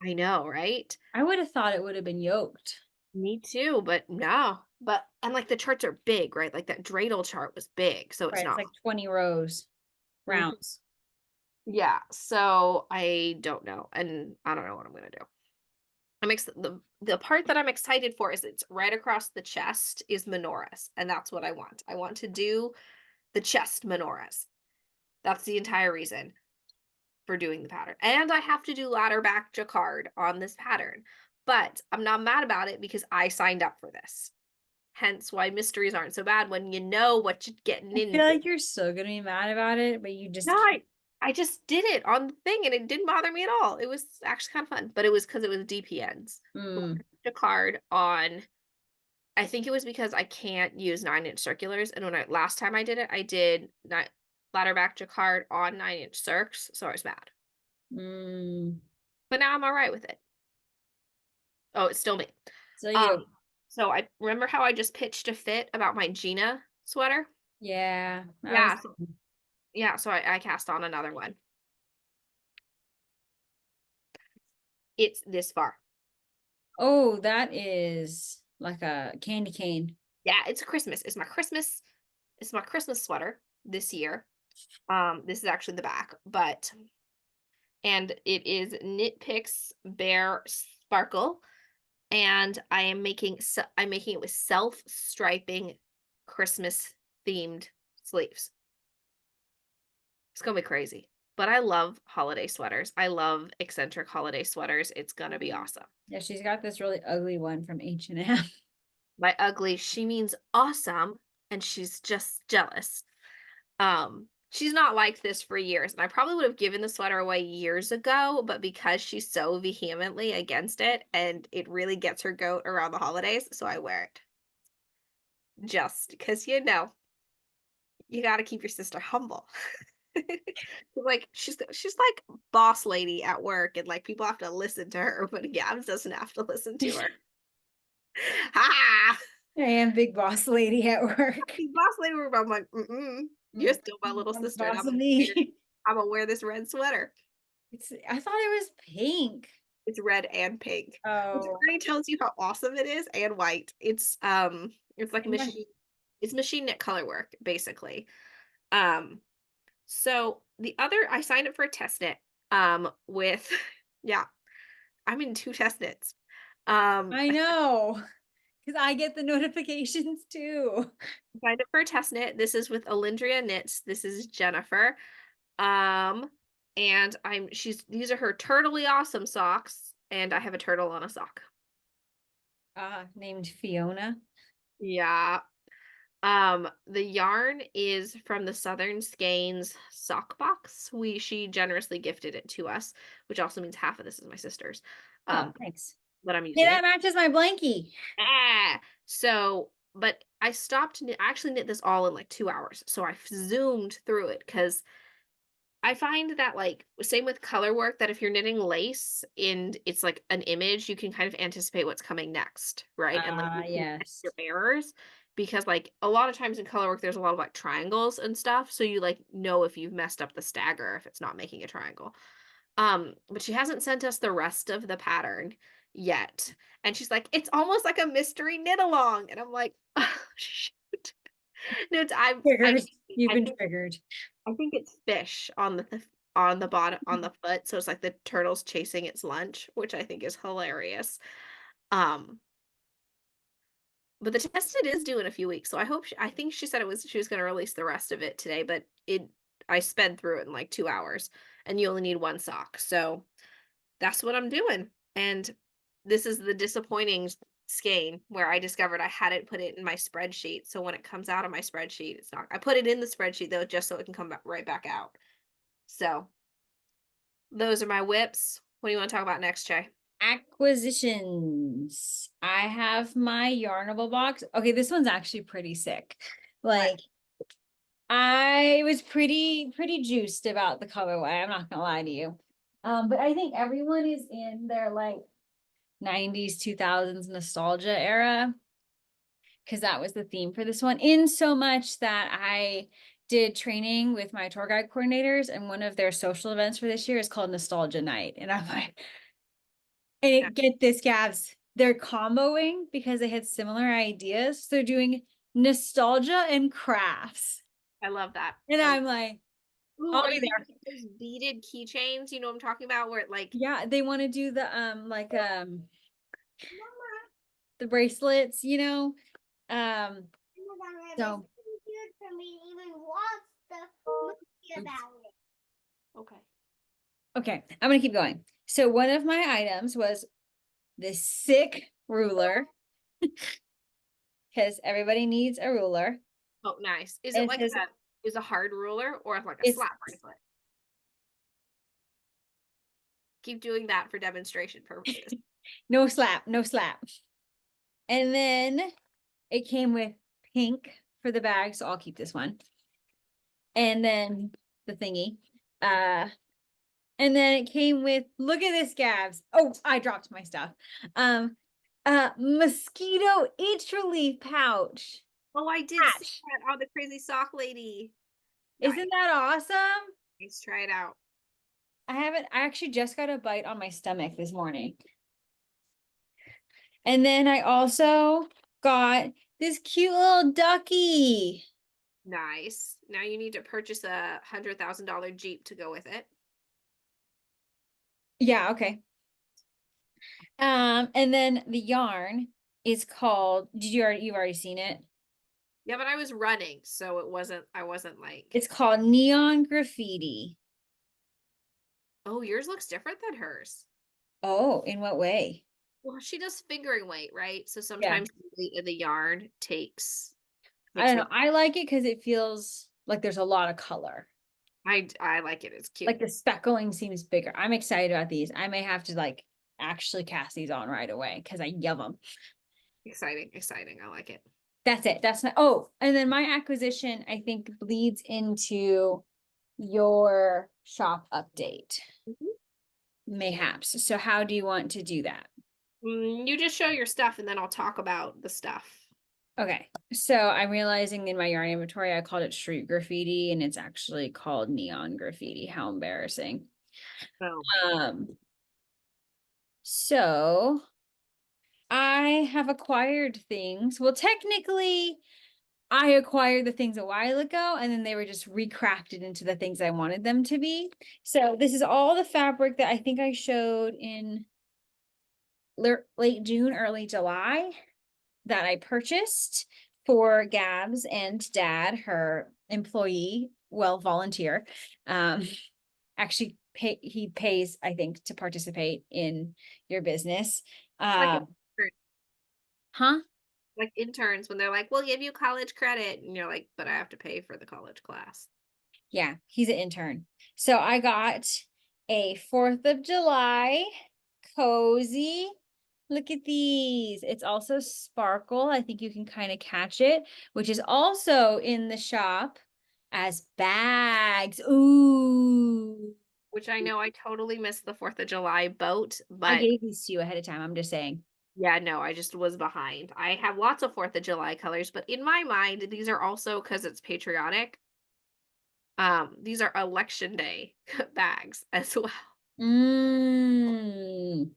[SPEAKER 2] I know, right?
[SPEAKER 1] I would have thought it would have been yoked.
[SPEAKER 2] Me too, but no. But and like the charts are big, right? Like that dreidel chart was big, so it's
[SPEAKER 1] Right. It's
[SPEAKER 2] not.
[SPEAKER 1] like 20 rows,
[SPEAKER 2] Mhm.
[SPEAKER 1] rounds.
[SPEAKER 2] Yeah, so I don't know, and I don't know what I'm gonna do. The part that I'm excited for is it's right across the chest is menorahs, and that's what I want. I want to do the chest menorahs. That's the entire reason for doing the pattern. And I have to do ladder back jacquard on this pattern. But I'm not mad about it because I signed up for this. Hence why mysteries aren't so bad when you know what you're getting
[SPEAKER 1] I feel
[SPEAKER 2] into.
[SPEAKER 1] like you're still gonna be mad about it, but you
[SPEAKER 2] No,
[SPEAKER 1] just
[SPEAKER 2] I just did it on the thing and it didn't bother me at all. It was actually kind of fun, but it was because it was DPNs.
[SPEAKER 1] mm,
[SPEAKER 2] Jacquard on, I think it was because I can't use 9-inch circulars. And when last time I did it, I did ladder back jacquard on 9-inch circs. So I was mad.
[SPEAKER 1] mm.
[SPEAKER 2] But now I'm all right with it. Oh, it's still me.
[SPEAKER 1] So
[SPEAKER 2] Um,
[SPEAKER 1] you,
[SPEAKER 2] so I remember how I just pitched a fit about my Gina sweater.
[SPEAKER 1] yeah, I was.
[SPEAKER 2] Yeah, so I cast on another one. It's this far.
[SPEAKER 1] Oh, that is like a candy cane.
[SPEAKER 2] Yeah, it's Christmas. It's my Christmas sweater this year. This is actually the back, but and it is Knit Picks Bear Sparkle, and I'm making it with self-striping Christmas themed sleeves. It's gonna be crazy. But I love holiday sweaters. I love eccentric holiday sweaters. It's gonna be awesome.
[SPEAKER 1] Yeah, she's got this really ugly one from H&M.
[SPEAKER 2] By ugly, she means awesome, and she's just jealous. She's not liked this for years, and I probably would have given the sweater away years ago, but because she's so vehemently against it, and it really gets her goat around the holidays, so I wear it. Just because you got to keep your sister humble. Like she's like boss lady at work, and like people have to listen to her, but Gabs doesn't have to listen to her. Ha!
[SPEAKER 1] I am big boss lady at work.
[SPEAKER 2] She's boss lady. I'm like, you're still my little
[SPEAKER 1] I'm
[SPEAKER 2] sister, and
[SPEAKER 1] boss of me.
[SPEAKER 2] I'm gonna wear this red sweater.
[SPEAKER 1] I thought it was pink.
[SPEAKER 2] It's red and pink, which
[SPEAKER 1] Oh,
[SPEAKER 2] already tells you how awesome it is, and white. It's like
[SPEAKER 1] it must-
[SPEAKER 2] it's machine knit color work basically. Um, so the other I signed up for a test knit with yeah, I'm in 2 test knits.
[SPEAKER 1] I know, because I get the notifications too.
[SPEAKER 2] Signed up for a test knit. This is with Alindria Knits. This is Jennifer. Um, and these are her turtly awesome socks, and I have a turtle on a sock.
[SPEAKER 1] Named Fiona.
[SPEAKER 2] Yeah. The yarn is from the Southern Skeins sock box. She generously gifted it to us, which also means half of this is my sister's.
[SPEAKER 1] Oh, thanks.
[SPEAKER 2] But I'm
[SPEAKER 1] Hey,
[SPEAKER 2] using
[SPEAKER 1] that
[SPEAKER 2] it.
[SPEAKER 1] matches my blankie.
[SPEAKER 2] But I stopped I actually knit this all in like 2 hours. So I zoomed through it because I find that like same with color work that if you're knitting lace and it's like an image, you can kind of anticipate what's coming next, right? And like you can catch
[SPEAKER 1] Yes.
[SPEAKER 2] your errors because like a lot of times in color work there's a lot of like triangles and stuff, so you like know if you've messed up the stagger if it's not making a triangle. But she hasn't sent us the rest of the pattern yet. And she's like, it's almost like a mystery knit along. And I'm like, oh, shoot. No,
[SPEAKER 1] Triggered. You've
[SPEAKER 2] I
[SPEAKER 1] been
[SPEAKER 2] think
[SPEAKER 1] triggered.
[SPEAKER 2] I think it's fish on the bottom on the foot, so it's like the turtle's chasing its lunch, which I think is hilarious. Um, but the test it is due in a few weeks, so I think she said she was going to release the rest of it today, but I sped through it in like 2 hours, and you only need one sock, so that's what I'm doing. And this is the disappointing skein where I discovered I hadn't put it in my spreadsheet, so when it comes out of my spreadsheet, it's not. I put it in the spreadsheet though, just so it can come right back out. So those are my whips. What do you want to talk about next, Jay?
[SPEAKER 1] Acquisitions. I have my Yarnable box. Okay, this one's actually pretty sick. Like, I was pretty juiced about the colorway. I'm not gonna lie to you. But I think everyone is in their like 90s, 2000s nostalgia era because that was the theme for this one. In so much that I did training with my tour guide coordinators, and one of their social events for this year is called Nostalgia Night. And I'm like, get this, Gabs. They're comboing because they had similar ideas. So they're doing nostalgia and crafts.
[SPEAKER 2] I love that.
[SPEAKER 1] And I'm like,
[SPEAKER 2] Ooh,
[SPEAKER 1] I'll
[SPEAKER 2] are
[SPEAKER 1] be
[SPEAKER 2] you
[SPEAKER 1] there.
[SPEAKER 2] thinking those beaded keychains? You know what I'm talking about? Where it like
[SPEAKER 1] Yeah, they want to do the
[SPEAKER 3] Mama,
[SPEAKER 1] the bracelets,
[SPEAKER 3] oh my God, this
[SPEAKER 1] so
[SPEAKER 3] is weird for me to even watch the movie about it.
[SPEAKER 2] okay.
[SPEAKER 1] okay, I'm gonna keep going. So one of my items was this sick ruler because everybody needs a ruler.
[SPEAKER 2] Oh, nice. Is it
[SPEAKER 1] And it
[SPEAKER 2] like
[SPEAKER 1] says
[SPEAKER 2] is a hard ruler or like a
[SPEAKER 1] it's
[SPEAKER 2] slap bracelet? Keep doing that for demonstration purposes.
[SPEAKER 1] no slap, no slap. And then it came with pink for the bag, so I'll keep this one. And then the thingy. And then it came with, look at this, Gabs. Oh, I dropped my stuff. Mosquito itch relief pouch.
[SPEAKER 2] Oh, I did see
[SPEAKER 1] Patch.
[SPEAKER 2] that. Oh, the crazy sock lady. Nice.
[SPEAKER 1] Isn't that awesome?
[SPEAKER 2] Let's try it out.
[SPEAKER 1] I actually just got a bite on my stomach this morning. And then I also got this cute little ducky.
[SPEAKER 2] Nice. Now you need to purchase a $100,000 Jeep to go with it.
[SPEAKER 1] Yeah, okay. And then the yarn is called, you've already seen it?
[SPEAKER 2] Yeah, but I was running, so I wasn't like,
[SPEAKER 1] It's called Neon Graffiti.
[SPEAKER 2] oh, yours looks different than hers.
[SPEAKER 1] Oh, in what way?
[SPEAKER 2] Well, she does fingering weight, right? So
[SPEAKER 1] Yeah.
[SPEAKER 2] sometimes the yarn takes
[SPEAKER 1] I don't know.
[SPEAKER 2] the
[SPEAKER 1] I like it because it feels like there's a lot of color.
[SPEAKER 2] I like it. It's cute.
[SPEAKER 1] Like the speckling seems bigger. I'm excited about these. I may have to like actually cast these on right away because I love them.
[SPEAKER 2] Exciting, exciting. I like it.
[SPEAKER 1] That's it. That's my, oh, and then my acquisition, I think, bleeds into your shop update. Mayhaps. So how do you want to do that?
[SPEAKER 2] You just show your stuff and then I'll talk about the stuff.
[SPEAKER 1] Okay. So I'm realizing in my yarn inventory, I called it street graffiti and it's actually called neon graffiti. How embarrassing.
[SPEAKER 2] Oh.
[SPEAKER 1] So I have acquired things. Well, technically, I acquired the things a while ago and then they were just recrafted into the things I wanted them to be. So this is all the fabric that I think I showed in late June, early July that I purchased for Gabs and Dad, her employee, well, volunteer. Actually he pays, I think, to participate in your business.
[SPEAKER 2] Like
[SPEAKER 1] Huh?
[SPEAKER 2] like interns when they're like, we'll give you college credit. And you're like, but I have to pay for the college class.
[SPEAKER 1] Yeah, he's an intern. So I got a 4th of July cozy. Look at these. It's also sparkle. I think you can kind of catch it, which is also in the shop as bags. Ooh.
[SPEAKER 2] Which I know I totally missed the 4th of July boat,
[SPEAKER 1] I
[SPEAKER 2] but
[SPEAKER 1] gave these to you ahead of time. I'm just saying.
[SPEAKER 2] yeah, no, I just was behind. I have lots of 4th of July colors, but in my mind, these are also because it's patriotic. These are election day bags as well.
[SPEAKER 1] Mm.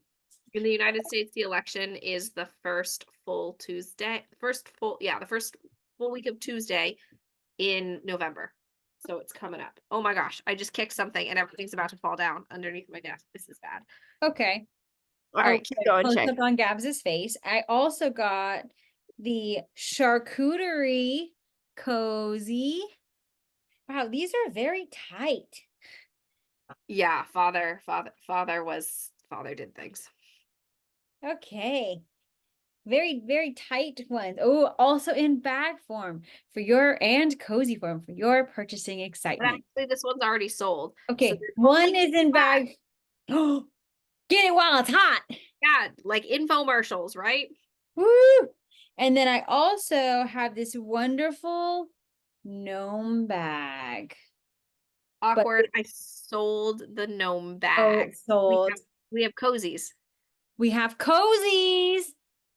[SPEAKER 2] In the United States, the election is the first full week of Tuesday in November. So it's coming up. Oh my gosh, I just kicked something and everything's about to fall down underneath my desk. This is bad.
[SPEAKER 1] Okay.
[SPEAKER 2] All right, keep going,
[SPEAKER 1] Close
[SPEAKER 2] check.
[SPEAKER 1] up on Gabs's face. I also got the charcuterie cozy. Wow, these are very tight.
[SPEAKER 2] Yeah, father did things.
[SPEAKER 1] Okay. Very, very tight ones. Oh, also in bag form for your and cozy form for your purchasing
[SPEAKER 2] But
[SPEAKER 1] excitement.
[SPEAKER 2] actually, this one's already sold. So
[SPEAKER 1] Okay,
[SPEAKER 2] there's
[SPEAKER 1] one
[SPEAKER 2] only
[SPEAKER 1] is in
[SPEAKER 2] bags.
[SPEAKER 1] bag. Oh, get it while it's hot.
[SPEAKER 2] Yeah, like infomercials, right?
[SPEAKER 1] Woo! And then I also have this wonderful gnome bag.
[SPEAKER 2] Awkward. I sold the gnome
[SPEAKER 1] Oh,
[SPEAKER 2] bag.
[SPEAKER 1] it's sold.
[SPEAKER 2] We have cozies.
[SPEAKER 1] We have cozies.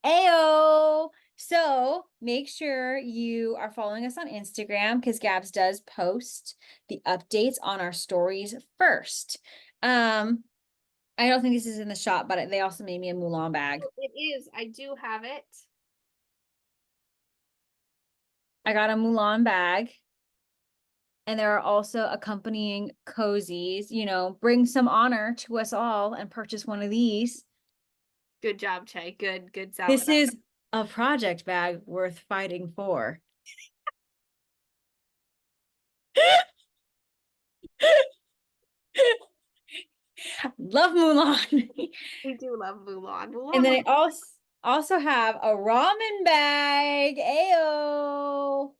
[SPEAKER 1] Ayo. So make sure you are following us on Instagram because Gabs does post the updates on our stories first. I don't think this is in the shop, but they also made me a Mulan bag.
[SPEAKER 2] It is. I do have it.
[SPEAKER 1] I got a Mulan bag. And there are also accompanying cozies, bring some honor to us all and purchase one of these.
[SPEAKER 2] Good job, Che. Good selling.
[SPEAKER 1] This is a project bag worth fighting for. Love Mulan.
[SPEAKER 2] We do love Mulan.
[SPEAKER 1] And then I also have a ramen bag. Ayo.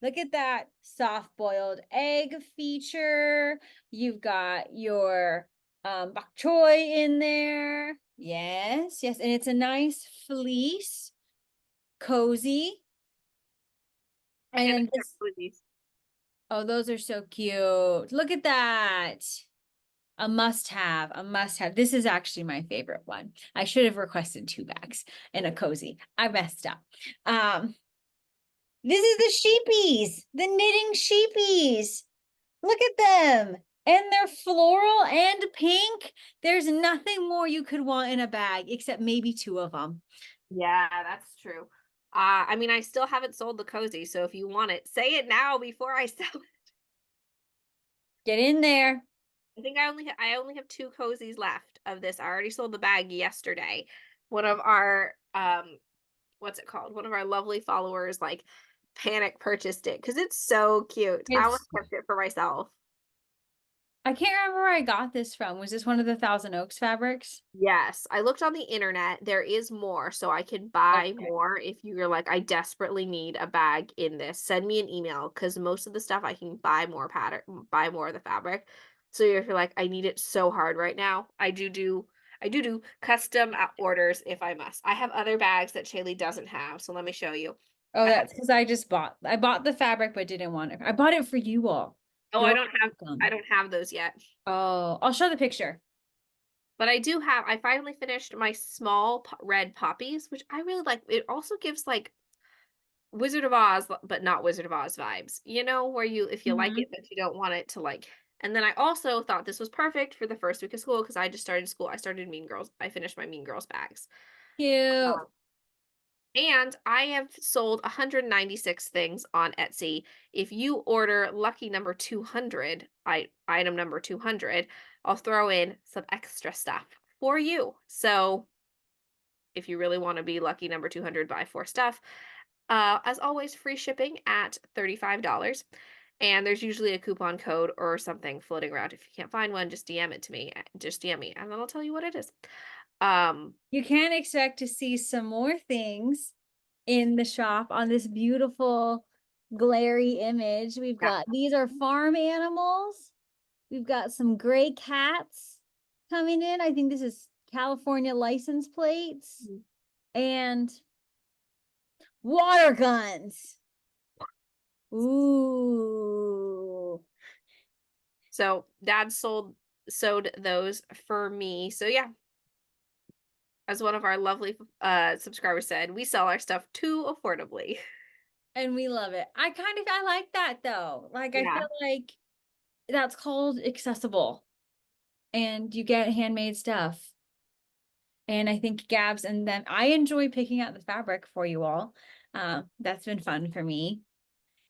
[SPEAKER 1] Look at that soft boiled egg feature. You've got your bok choy in there. Yes. And it's a nice fleece, cozy. And oh, those are so cute. Look at that. A must have. This is actually my favorite one. I should have requested 2 bags and a cozy. I messed up. This is the sheepies, the knitting sheepies. Look at them. And they're floral and pink. There's nothing more you could want in a bag except maybe 2 of them.
[SPEAKER 2] Yeah, that's true. I mean, I still haven't sold the cozy, so if you want it, say it now before I sell it.
[SPEAKER 1] Get in there.
[SPEAKER 2] I think I only have 2 cozies left of this. I already sold the bag yesterday. One of our what's it called? One of our lovely followers like panic purchased it because it's so cute. I almost kept it for myself.
[SPEAKER 1] I can't remember where I got this from. Was this one of the Thousand Oaks fabrics?
[SPEAKER 2] Yes, I looked on the internet. There is more, so I can buy more if you're like, I desperately need a bag in this. Send me an email because most of the stuff I can buy more buy more of the fabric. So if you're like, I need it so hard right now, I do custom orders if I must. I have other bags that Shaylee doesn't have, so let me show you.
[SPEAKER 1] Oh, that's because I bought the fabric but didn't want it. I bought it for you all.
[SPEAKER 2] Oh, I don't have those yet.
[SPEAKER 1] Oh, I'll show the picture.
[SPEAKER 2] But I finally finished my small red poppies, which I really like. It also gives like Wizard of Oz, but not Wizard of Oz vibes, where if you like it, but you don't want it to like. And then I also thought this was perfect for the first week of school because I just started school. I started Mean Girls. I finished my Mean Girls bags.
[SPEAKER 1] Cute.
[SPEAKER 2] And I have sold 196 things on Etsy. If you order lucky number 200, item number 200, I'll throw in some extra stuff for you. So if you really want to be lucky number 200, buy 4 stuff. As always, free shipping at $35. And there's usually a coupon code or something floating around. If you can't find one, just DM it to me. Just DM me, and then I'll tell you what it is.
[SPEAKER 1] You can expect to see some more things in the shop on this beautiful glary image. We've got these are farm animals. We've got some gray cats coming in. I think this is California license plates and water guns. Ooh.
[SPEAKER 2] So Dad sewed those for me. So yeah, as one of our lovely subscribers said, we sell our stuff too affordably.
[SPEAKER 1] And we love it. I like that though. Like, I feel like that's called accessible and you get handmade stuff. And I think Gabs and them, I enjoy picking out the fabric for you all. That's been fun for me.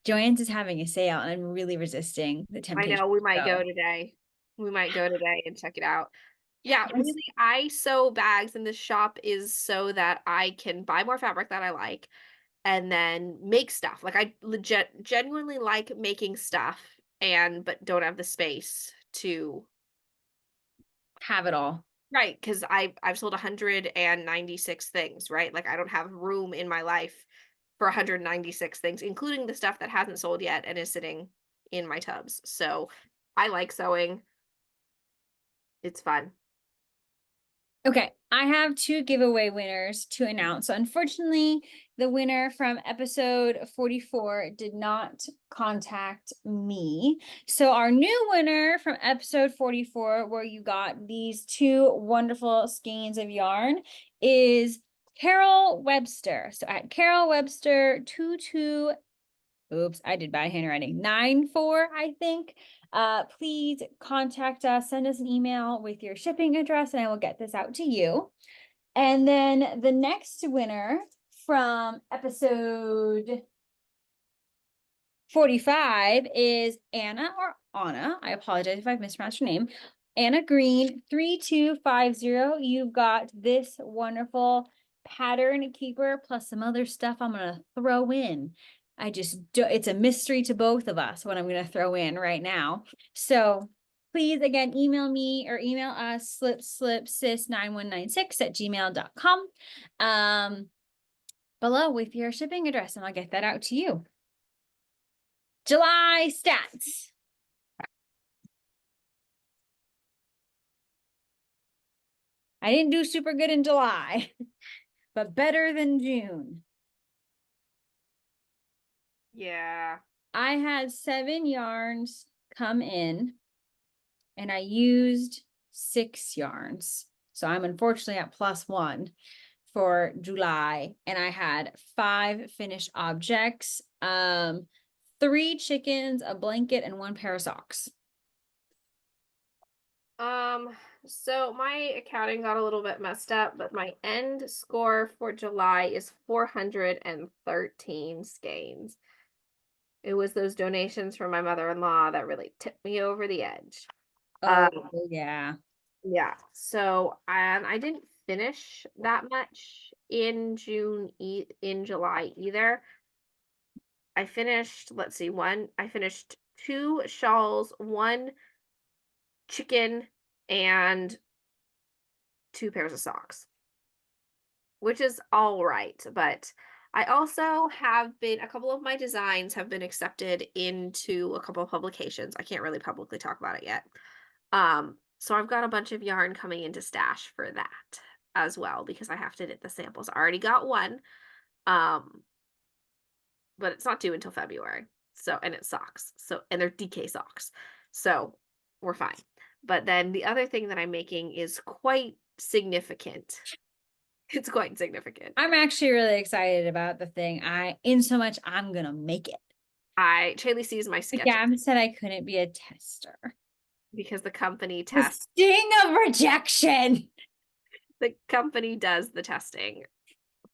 [SPEAKER 1] Joann's is having a sale and I'm really resisting the temptation.
[SPEAKER 2] I know, we might go today. We might go today and check it out. Yeah, really, I sew bags in this shop is so that I can buy more fabric that I like and then make stuff. Like I genuinely like making stuff but don't have the space to
[SPEAKER 1] have it all.
[SPEAKER 2] Right, because I've sold 196 things, right? Like I don't have room in my life for 196 things, including the stuff that hasn't sold yet and is sitting in my tubs. So I like sewing. It's fun.
[SPEAKER 1] Okay, I have 2 giveaway winners to announce. So unfortunately, the winner from episode 44 did not contact me. So our new winner from episode 44, where you got these 2 wonderful skeins of yarn, is Carol Webster. So at Carol Webster 22, oops, I did bad handwriting, 94, I think. Please contact us, send us an email with your shipping address, and I will get this out to you. And then the next winner from episode 45 is Anna or Anna. I apologize if I've mispronounced your name. Anna Green, 3250. You've got this wonderful pattern keeper plus some other stuff I'm going to throw in. It's a mystery to both of us what I'm going to throw in right now. So please, again, email me or email us slipsis9196@gmail.com below with your shipping address, and I'll get that out to you. July stats. I didn't do super good in July, but better than June.
[SPEAKER 2] Yeah.
[SPEAKER 1] I had 7 yarns come in and I used 6 yarns. So I'm unfortunately at +1 for July, and I had 5 finished objects, 3 chickens, a blanket, and 1 pair of socks.
[SPEAKER 2] So my accounting got a little bit messed up, but my end score for July is 413 skeins. It was those donations from my mother-in-law that really tipped me over the edge.
[SPEAKER 1] Oh, yeah.
[SPEAKER 2] Yeah. So, I didn't finish that much in July either. I finished, let's see, I finished 2 shawls, 1 chicken, and 2 pairs of socks, which is all right. But I also a couple of my designs have been accepted into a couple of publications. I can't really publicly talk about it yet. So I've got a bunch of yarn coming into stash for that as well because I have to knit the samples. I already got one, um, but it's not due until February. So, and it's socks. So, and they're DK socks. So we're fine. But then the other thing that I'm making is quite significant. It's quite significant.
[SPEAKER 1] I'm actually really excited about the thing. In so much I'm gonna make it.
[SPEAKER 2] Chaley sees my sketches.
[SPEAKER 1] Gab said I couldn't be a tester
[SPEAKER 2] because the company
[SPEAKER 1] the
[SPEAKER 2] tests.
[SPEAKER 1] sting of rejection.
[SPEAKER 2] The company does the testing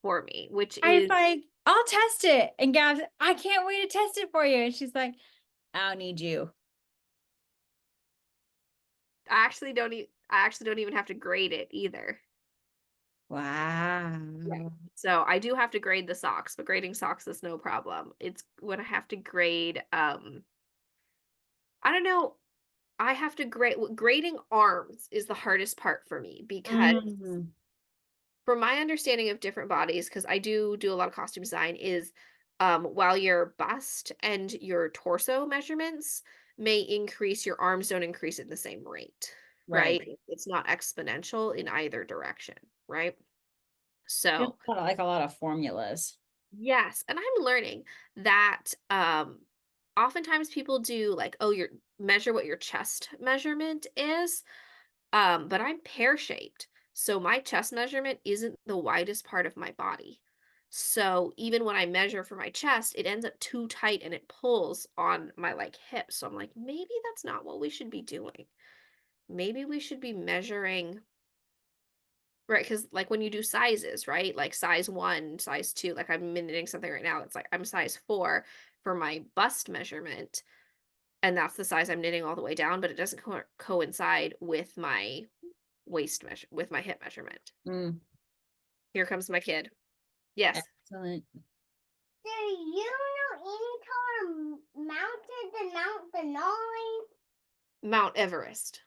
[SPEAKER 2] for me, which
[SPEAKER 1] I was
[SPEAKER 2] is
[SPEAKER 1] like, I'll test it. And Gab said, I can't wait to test it for you. And she's like, I don't need you.
[SPEAKER 2] I actually don't even have to grade it either.
[SPEAKER 1] Wow.
[SPEAKER 2] Yeah. So I do have to grade the socks, but grading socks is no problem. It's when I have to grade I don't know, I have to grading arms is the hardest part for me because from my understanding of different bodies, because I do a lot of costume design, is while your bust and your torso measurements may increase, your arms don't increase at the same rate, right? It's not exponential in either direction, right? So
[SPEAKER 1] like a lot of formulas.
[SPEAKER 2] yes, and I'm learning that oftentimes people do like, oh, your measure what your chest measurement is. But I'm pear-shaped. So my chest measurement isn't the widest part of my body. So even when I measure for my chest, it ends up too tight and it pulls on my like hips. So I'm like, maybe that's not what we should be doing. Maybe we should be measuring, right? Because like when you do sizes, right? Like size 1, size 2, like I'm knitting something right now. It's like I'm size 4 for my bust measurement. And that's the size I'm knitting all the way down, but it doesn't coincide with my waist measure, with my hip measurement. Here comes my kid. Yes.
[SPEAKER 1] Excellent.
[SPEAKER 3] Do you know any color mountain than Mount Denali?
[SPEAKER 2] Mount Everest.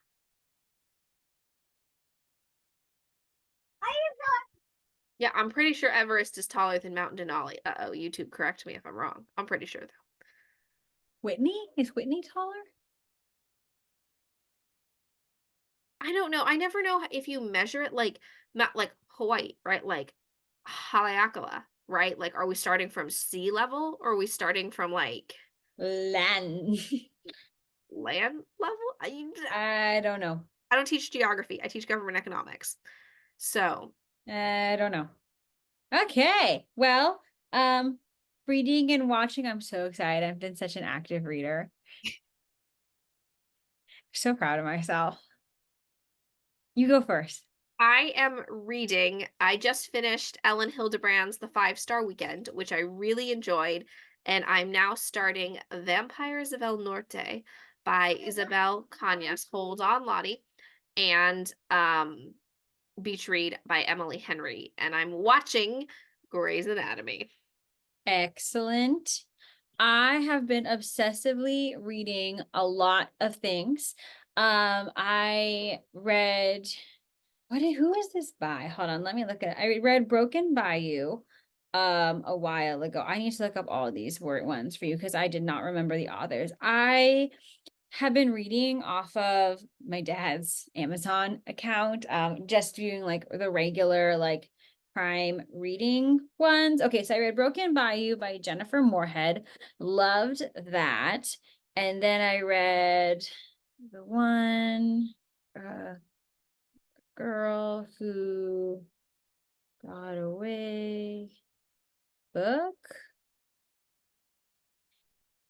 [SPEAKER 3] Are you sure?
[SPEAKER 2] Yeah, I'm pretty sure Everest is taller than Mount Denali. Uh-oh, YouTube, correct me if I'm wrong. I'm pretty sure though.
[SPEAKER 1] Whitney? Is Whitney taller?
[SPEAKER 2] I don't know. I never know if you measure it like like Hawaii, right? Like Haleakala, right? Like are we starting from sea level or are we starting from like
[SPEAKER 1] Land.
[SPEAKER 2] land level?
[SPEAKER 1] I don't know.
[SPEAKER 2] I don't teach geography. I teach government economics. So
[SPEAKER 1] I don't know. Okay. Well, reading and watching, I'm so excited. I've been such an active reader. So proud of myself. You go first.
[SPEAKER 2] I am reading. I just finished Ellen Hildebrand's The 5-Star Weekend, which I really enjoyed. and I'm now starting Vampires of El Norte by Isabel Cañas. Hold on, Lottie. And Beach Read by Emily Henry. And I'm watching Grey's Anatomy.
[SPEAKER 1] Excellent. I have been obsessively reading a lot of things. I read who is this by? Hold on, let me look at it. I read Broken Bayou a while ago. I need to look up all of these ones for you because I did not remember the authors. I have been reading off of my dad's Amazon account, just doing like the regular like prime reading ones. Okay, so I read Broken Bayou by Jennifer Moorhead. Loved that. And then I read the one girl who got away book.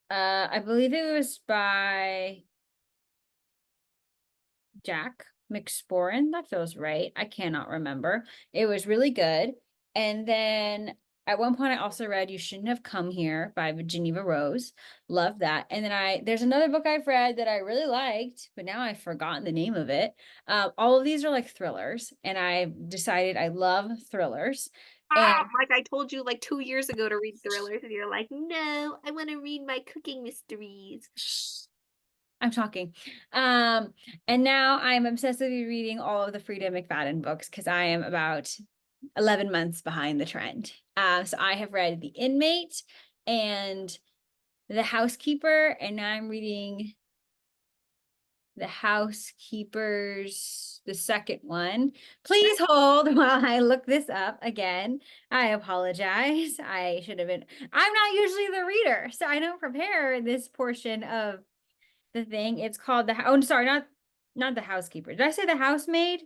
[SPEAKER 1] I believe it was by Jack McSporran. That feels right. I cannot remember. It was really good. And then at one point I also read You Shouldn't Have Come Here by Geneva Rose. Love that. And then there's another book I've read that I really liked, but now I've forgotten the name of it. All of these are like thrillers, and I decided I love thrillers. And
[SPEAKER 2] Like I told you like 2 years ago to read thrillers, and you're like, no, I want to read my cooking mysteries.
[SPEAKER 1] I'm talking. And now I'm obsessively reading all of the Frida McFadden books because I am about 11 months behind the trend. So I have read The Inmate and The Housekeeper, and now I'm reading The Housekeeper's, the second one. Please hold while I look this up again. I apologize. I should have been, I'm not usually the reader, so I don't prepare this portion of the thing. It's called oh, sorry, not The Housekeeper. Did I say The Housemaid?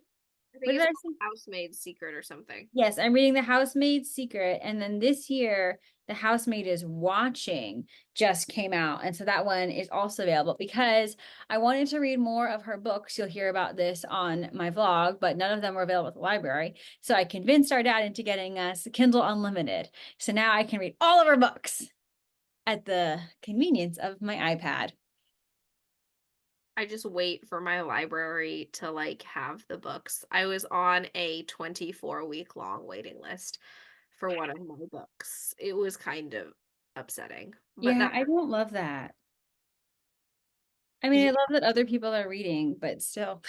[SPEAKER 2] I
[SPEAKER 1] What
[SPEAKER 2] think
[SPEAKER 1] did
[SPEAKER 2] it's
[SPEAKER 1] I
[SPEAKER 2] called
[SPEAKER 1] say?
[SPEAKER 2] Housemaid's Secret or something.
[SPEAKER 1] Yes, I'm reading The Housemaid's Secret. And then this year, The Housemaid is Watching just came out. And so that one is also available because I wanted to read more of her books. You'll hear about this on my vlog, but none of them were available at the library. So I convinced our dad into getting us Kindle Unlimited. So now I can read all of her books at the convenience of my iPad.
[SPEAKER 2] I just wait for my library to like have the books. I was on a 24-week long waiting list for one of my books. It was kind of upsetting, but
[SPEAKER 1] Yeah,
[SPEAKER 2] that
[SPEAKER 1] I don't love that. I mean, I
[SPEAKER 2] yeah,
[SPEAKER 1] love that other people are reading, but still.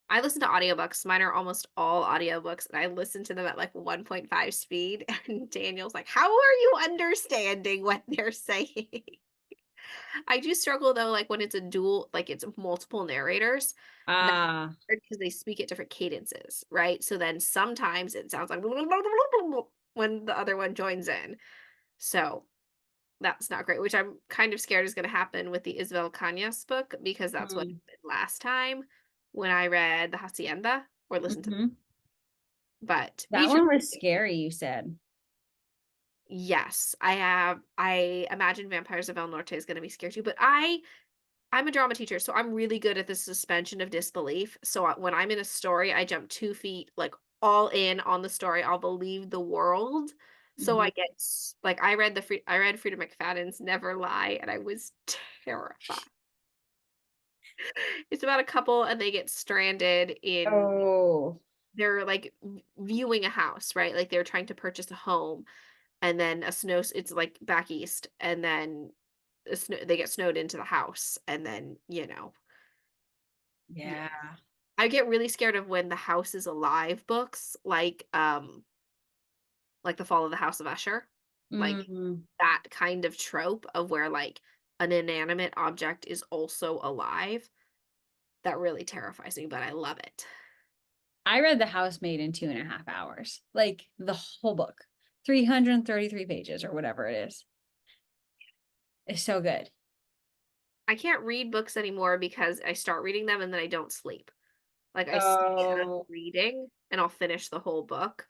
[SPEAKER 2] I listen to audiobooks. Mine are almost all audiobooks, and I listen to them at like 1.5 speed. And Daniel's like, "How are you understanding what they're saying?" I do struggle though, like when it's a dual, like it's multiple narrators. That's
[SPEAKER 1] Ah,
[SPEAKER 2] hard because they speak at different cadences, right? So then sometimes it sounds like when the other one joins in. So that's not great, which I'm kind of scared is going to happen with the Isabel Cañas book because that's what
[SPEAKER 1] mm,
[SPEAKER 2] happened last time when I read The Hacienda or listened to.
[SPEAKER 1] mhm.
[SPEAKER 2] But
[SPEAKER 1] That
[SPEAKER 2] Beach,
[SPEAKER 1] one was scary, you said.
[SPEAKER 2] yes, I imagine Vampires of El Norte is going to be scary too. But I'm a drama teacher, so I'm really good at the suspension of disbelief. So when I'm in a story, I jump 2 feet, like all in on the story. I'll believe the world. So
[SPEAKER 1] Mhm.
[SPEAKER 2] I get like I read Frida McFadden's Never Lie, and I was terrified. It's about a couple, and they get stranded in.
[SPEAKER 1] Oh,
[SPEAKER 2] They're like viewing a house, right? Like they're trying to purchase a home, and then it's like back east, and then they get snowed into the house, and then yeah.
[SPEAKER 1] yeah.
[SPEAKER 2] I get really scared of when the house is alive books, like The Fall of the House of Usher. Like
[SPEAKER 1] Mm.
[SPEAKER 2] that kind of trope of where like an inanimate object is also alive. That really terrifies me, but I love it.
[SPEAKER 1] I read The Housemaid in 2.5 hours, like the whole book, 333 pages or whatever it is. It's so good.
[SPEAKER 2] I can't read books anymore because I start reading them and then I don't sleep. Like I stay up
[SPEAKER 1] Oh,
[SPEAKER 2] reading and I'll finish the whole book.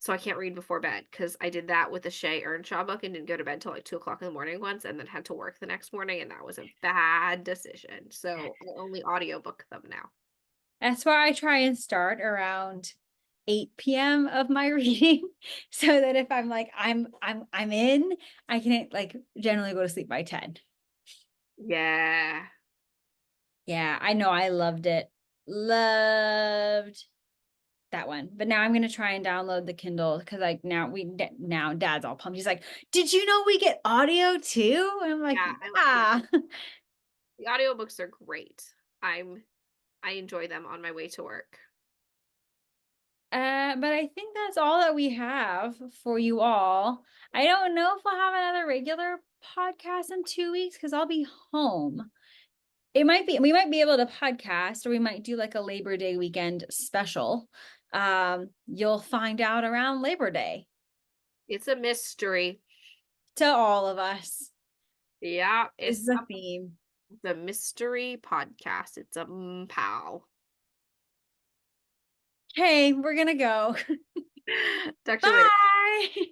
[SPEAKER 2] So I can't read before bed because I did that with the Shay Earnshaw book and didn't go to bed till like 2 o'clock in the morning once and then had to work the next morning and that was a bad decision. So I only audiobook them now.
[SPEAKER 1] that's why I try and start around 8 p.m. of my reading, so that if I'm like I'm in, I can like generally go to sleep by 10.
[SPEAKER 2] Yeah.
[SPEAKER 1] Yeah, I know, I loved it. Loved that one. But now I'm gonna try and download the Kindle because like now Dad's all pumped. He's like, "Did you know we get audio too?" And I'm like,
[SPEAKER 2] Yeah,
[SPEAKER 1] "Yeah."
[SPEAKER 2] the audiobooks are great. I enjoy them on my way to work.
[SPEAKER 1] But I think that's all that we have for you all. I don't know if we'll have another regular podcast in 2 weeks because I'll be home. We might be able to podcast, or we might do like a Labor Day weekend special. You'll find out around Labor Day
[SPEAKER 2] It's a mystery.
[SPEAKER 1] to all of us.
[SPEAKER 2] Yeah,
[SPEAKER 1] Is
[SPEAKER 2] it's
[SPEAKER 1] the theme.
[SPEAKER 2] the mystery podcast. It's a pal.
[SPEAKER 1] Okay, we're gonna go.
[SPEAKER 2] Talk to you later.
[SPEAKER 1] Bye.